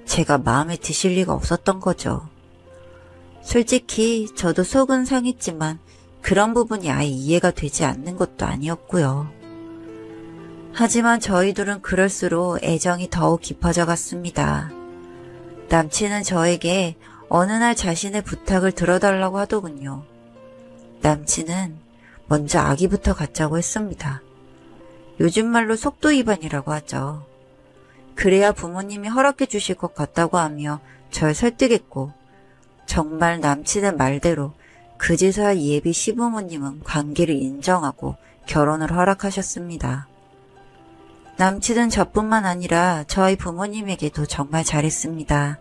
제가 마음에 드실 리가 없었던 거죠. 솔직히 저도 속은 상했지만 그런 부분이 아예 이해가 되지 않는 것도 아니었고요. 하지만 저희 둘은 그럴수록 애정이 더욱 깊어져 갔습니다. 남친은 저에게 어느 날 자신의 부탁을 들어달라고 하더군요. 남친은 먼저 아기부터 갖자고 했습니다. 요즘 말로 속도 위반이라고 하죠. 그래야 부모님이 허락해 주실 것 같다고 하며 절 설득했고 정말 남친의 말대로 그제서야 예비 시부모님은 관계를 인정하고 결혼을 허락하셨습니다. 남친은 저뿐만 아니라 저희 부모님에게도 정말 잘했습니다.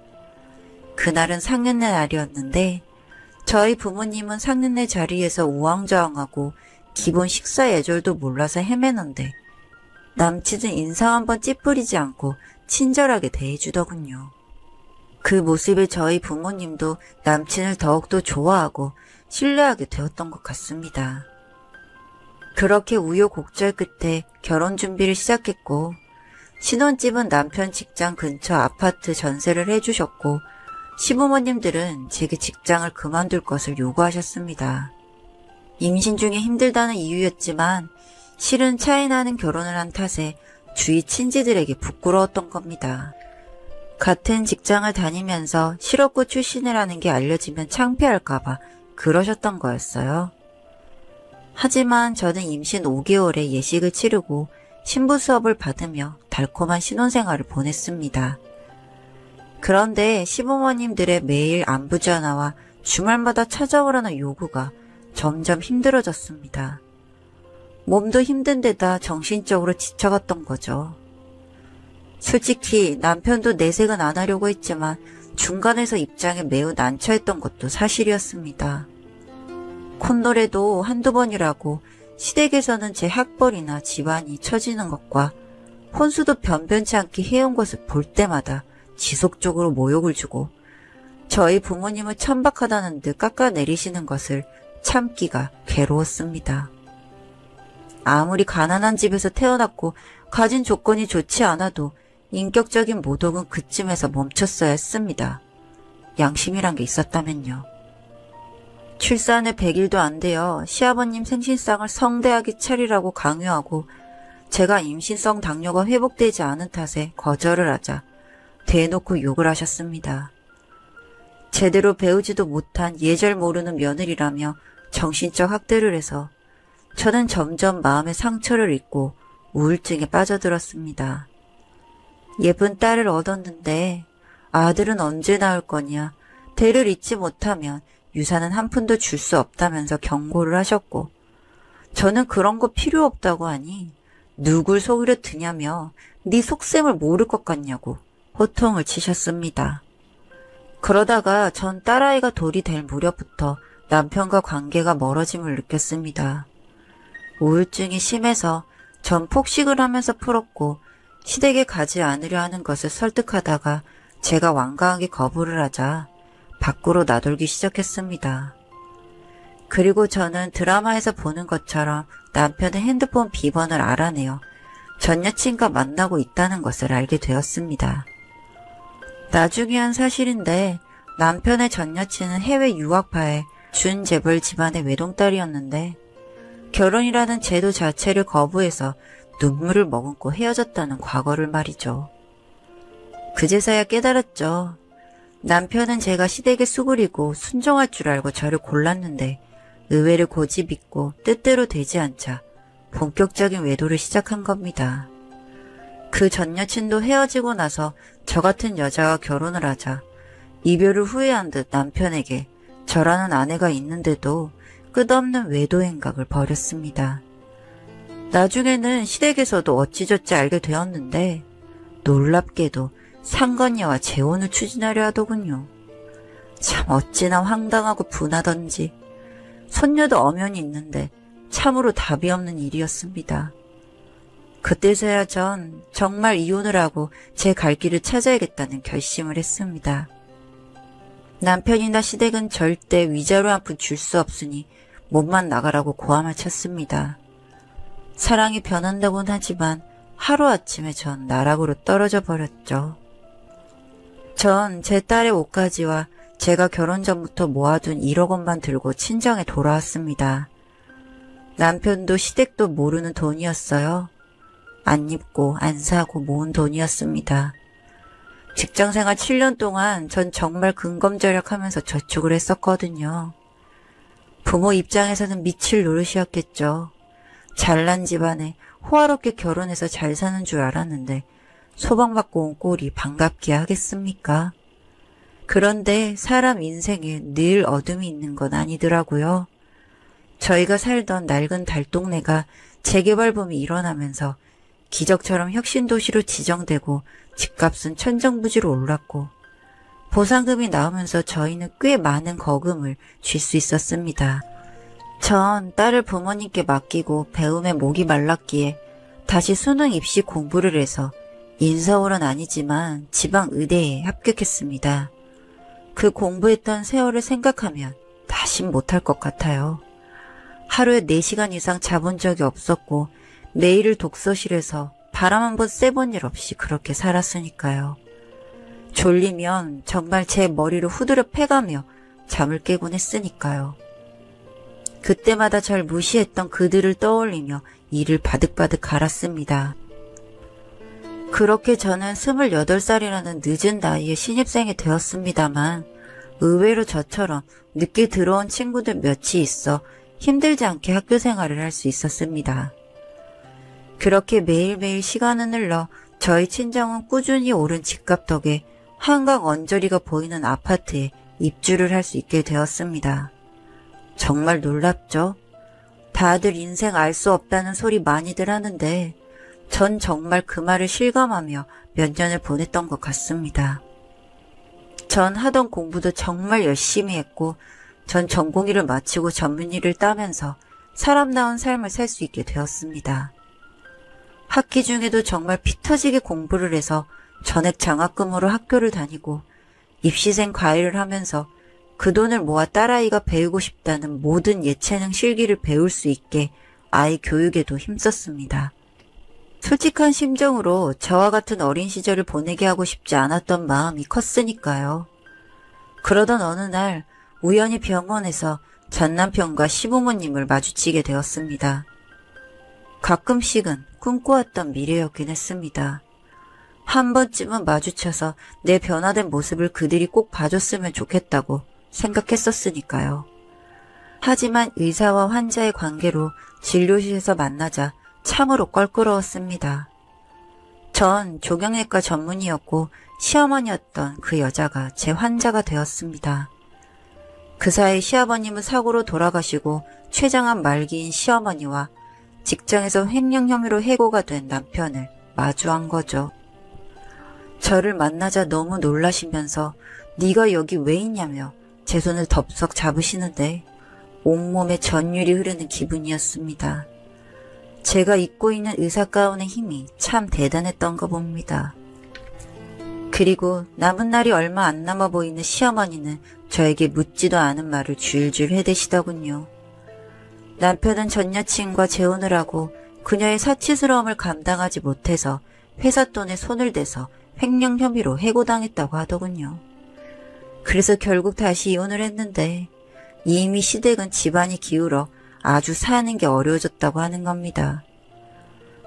그날은 상견례 날이었는데 저희 부모님은 상견례 자리에서 우왕좌왕하고 기본 식사 예절도 몰라서 헤매는데 남친은 인상 한번 찌푸리지 않고 친절하게 대해주더군요. 그 모습에 저희 부모님도 남친을 더욱더 좋아하고 신뢰하게 되었던 것 같습니다. 그렇게 우여곡절 끝에 결혼 준비를 시작했고 신혼집은 남편 직장 근처 아파트 전세를 해주셨고 시부모님들은 제게 직장을 그만둘 것을 요구하셨습니다. 임신 중에 힘들다는 이유였지만 실은 차이나는 결혼을 한 탓에 주위 친지들에게 부끄러웠던 겁니다. 같은 직장을 다니면서 실업고 출신이라는 게 알려지면 창피할까봐 그러셨던 거였어요. 하지만 저는 임신 5개월에 예식을 치르고 신부 수업을 받으며 달콤한 신혼생활을 보냈습니다. 그런데 시부모님들의 매일 안부 전화와 주말마다 찾아오라는 요구가 점점 힘들어졌습니다. 몸도 힘든 데다 정신적으로 지쳐갔던 거죠. 솔직히 남편도 내색은 안 하려고 했지만 중간에서 입장에 매우 난처했던 것도 사실이었습니다. 콧노래도 한두 번이라고 시댁에서는 제 학벌이나 집안이 처지는 것과 혼수도 변변치 않게 해온 것을 볼 때마다 지속적으로 모욕을 주고 저희 부모님을 천박하다는 듯 깎아내리시는 것을 참기가 괴로웠습니다. 아무리 가난한 집에서 태어났고 가진 조건이 좋지 않아도 인격적인 모독은 그쯤에서 멈췄어야 했습니다. 양심이란 게 있었다면요. 출산에 100일도 안 되어 시아버님 생신상을 성대하게 차리라고 강요하고 제가 임신성 당뇨가 회복되지 않은 탓에 거절을 하자 대놓고 욕을 하셨습니다. 제대로 배우지도 못한 예절 모르는 며느리라며 정신적 학대를 해서 저는 점점 마음의 상처를 입고 우울증에 빠져들었습니다. 예쁜 딸을 얻었는데 아들은 언제 낳을 거냐, 대를 잇지 못하면 유산은 한 푼도 줄 수 없다면서 경고를 하셨고 저는 그런 거 필요 없다고 하니 누굴 속이려 드냐며 네 속셈을 모를 것 같냐고 호통을 치셨습니다. 그러다가 전 딸아이가 돌이 될 무렵부터 남편과 관계가 멀어짐을 느꼈습니다. 우울증이 심해서 전 폭식을 하면서 풀었고 시댁에 가지 않으려 하는 것을 설득하다가 제가 완강하게 거부를 하자 밖으로 나돌기 시작했습니다. 그리고 저는 드라마에서 보는 것처럼 남편의 핸드폰 비번을 알아내어 전 여친과 만나고 있다는 것을 알게 되었습니다. 나중에 한 사실인데 남편의 전 여친은 해외 유학파의 준재벌 집안의 외동딸이었는데 결혼이라는 제도 자체를 거부해서 눈물을 머금고 헤어졌다는 과거를 말이죠. 그제서야 깨달았죠. 남편은 제가 시댁에 수그리고 순종할 줄 알고 저를 골랐는데 의외로 고집있고 뜻대로 되지 않자 본격적인 외도를 시작한 겁니다. 그 전 여친도 헤어지고 나서 저 같은 여자와 결혼을 하자 이별을 후회한 듯 남편에게 저라는 아내가 있는데도 끝없는 외도 행각을 벌였습니다. 나중에는 시댁에서도 어찌저찌 알게 되었는데 놀랍게도 상건녀와 재혼을 추진하려 하더군요. 참 어찌나 황당하고 분하던지 손녀도 엄연히 있는데 참으로 답이 없는 일이었습니다. 그때서야 전 정말 이혼을 하고 제 갈 길을 찾아야겠다는 결심을 했습니다. 남편이나 시댁은 절대 위자료 한 푼 줄 수 없으니 몸만 나가라고 고함을 쳤습니다. 사랑이 변한다고는 하지만 하루아침에 전 나락으로 떨어져 버렸죠. 전 제 딸의 옷가지와 제가 결혼 전부터 모아둔 1억 원만 들고 친정에 돌아왔습니다. 남편도 시댁도 모르는 돈이었어요. 안 입고 안 사고 모은 돈이었습니다. 직장생활 7년 동안 전 정말 근검절약하면서 저축을 했었거든요. 부모 입장에서는 미칠 노릇이었겠죠. 잘난 집안에 호화롭게 결혼해서 잘 사는 줄 알았는데 소방받고 온 꼴이 반갑게 하겠습니까? 그런데 사람 인생에 늘 어둠이 있는 건 아니더라고요. 저희가 살던 낡은 달동네가 재개발붐이 일어나면서 기적처럼 혁신도시로 지정되고 집값은 천정부지로 올랐고 보상금이 나오면서 저희는 꽤 많은 거금을 쥘 수 있었습니다. 전 딸을 부모님께 맡기고 배움에 목이 말랐기에 다시 수능 입시 공부를 해서 인서울은 아니지만 지방 의대에 합격했습니다. 그 공부했던 세월을 생각하면 다신 못할 것 같아요. 하루에 4시간 이상 자본 적이 없었고 매일을 독서실에서 바람 한 번 쐬본 일 없이 그렇게 살았으니까요. 졸리면 정말 제 머리를 후드려 패가며 잠을 깨곤 했으니까요. 그때마다 절 무시했던 그들을 떠올리며 이를 바득바득 갈았습니다. 그렇게 저는 28살이라는 늦은 나이에 신입생이 되었습니다만 의외로 저처럼 늦게 들어온 친구들 몇이 있어 힘들지 않게 학교 생활을 할 수 있었습니다. 그렇게 매일매일 시간은 흘러 저희 친정은 꾸준히 오른 집값 덕에 한강 언저리가 보이는 아파트에 입주를 할 수 있게 되었습니다. 정말 놀랍죠? 다들 인생 알 수 없다는 소리 많이들 하는데 전 정말 그 말을 실감하며 몇 년을 보냈던 것 같습니다. 전 하던 공부도 정말 열심히 했고 전 전공의를 마치고 전문의를 따면서 사람다운 삶을 살 수 있게 되었습니다. 학기 중에도 정말 피 터지게 공부를 해서 전액 장학금으로 학교를 다니고 입시생 과외를 하면서 그 돈을 모아 딸아이가 배우고 싶다는 모든 예체능 실기를 배울 수 있게 아이 교육에도 힘썼습니다. 솔직한 심정으로 저와 같은 어린 시절을 보내게 하고 싶지 않았던 마음이 컸으니까요. 그러던 어느 날 우연히 병원에서 전 남편과 시부모님을 마주치게 되었습니다. 가끔씩은 꿈꿔왔던 미래였긴 했습니다. 한 번쯤은 마주쳐서 내 변화된 모습을 그들이 꼭 봐줬으면 좋겠다고 생각했었으니까요. 하지만 의사와 환자의 관계로 진료실에서 만나자 참으로 껄끄러웠습니다. 전 조경내과 전문의였고 시어머니였던 그 여자가 제 환자가 되었습니다. 그 사이 시아버님은 사고로 돌아가시고 췌장암 말기인 시어머니와 직장에서 횡령 혐의로 해고가 된 남편을 마주한 거죠. 저를 만나자 너무 놀라시면서 네가 여기 왜 있냐며 제 손을 덥석 잡으시는데 온몸에 전율이 흐르는 기분이었습니다. 제가 입고 있는 의사 가운의 힘이 참 대단했던가 봅니다. 그리고 남은 날이 얼마 안 남아 보이는 시어머니는 저에게 묻지도 않은 말을 줄줄 해대시더군요. 남편은 전 여친과 재혼을 하고 그녀의 사치스러움을 감당하지 못해서 회사 돈에 손을 대서 횡령 혐의로 해고당했다고 하더군요. 그래서 결국 다시 이혼을 했는데 이미 시댁은 집안이 기울어 아주 사는 게 어려워졌다고 하는 겁니다.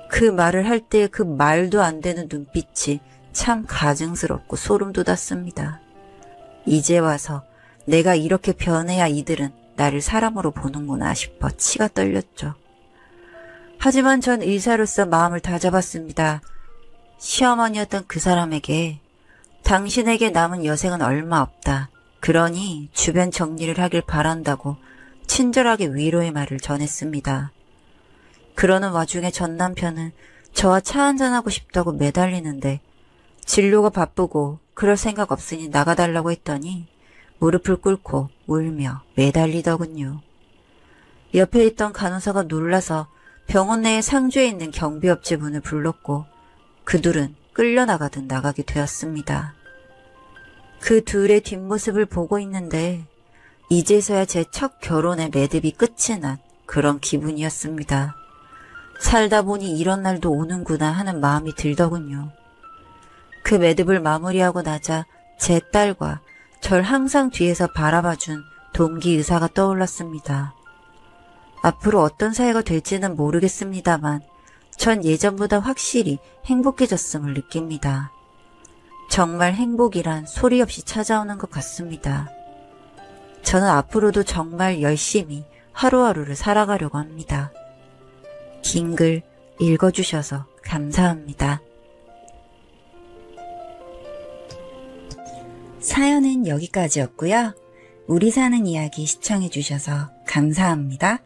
그 말을 할 때 그 말도 안 되는 눈빛이 참 가증스럽고 소름 돋았습니다. 이제 와서 내가 이렇게 변해야 이들은 나를 사람으로 보는구나 싶어 치가 떨렸죠. 하지만 전 의사로서 마음을 다잡았습니다. 시어머니였던 그 사람에게 당신에게 남은 여생은 얼마 없다. 그러니 주변 정리를 하길 바란다고 친절하게 위로의 말을 전했습니다. 그러는 와중에 전 남편은 저와 차 한잔하고 싶다고 매달리는데 진료가 바쁘고 그럴 생각 없으니 나가달라고 했더니 무릎을 꿇고 울며 매달리더군요. 옆에 있던 간호사가 놀라서 병원 내에 상주에 있는 경비업체 분을 불렀고 그 둘은 끌려나가듯 나가게 되었습니다. 그 둘의 뒷모습을 보고 있는데 이제서야 제 첫 결혼의 매듭이 끝이 난 그런 기분이었습니다. 살다 보니 이런 날도 오는구나 하는 마음이 들더군요. 그 매듭을 마무리하고 나자 제 딸과 절 항상 뒤에서 바라봐준 동기 의사가 떠올랐습니다. 앞으로 어떤 사회가 될지는 모르겠습니다만 전 예전보다 확실히 행복해졌음을 느낍니다. 정말 행복이란 소리 없이 찾아오는 것 같습니다. 저는 앞으로도 정말 열심히 하루하루를 살아가려고 합니다. 긴 글 읽어주셔서 감사합니다. 사연은 여기까지였고요. 우리 사는 이야기 시청해주셔서 감사합니다.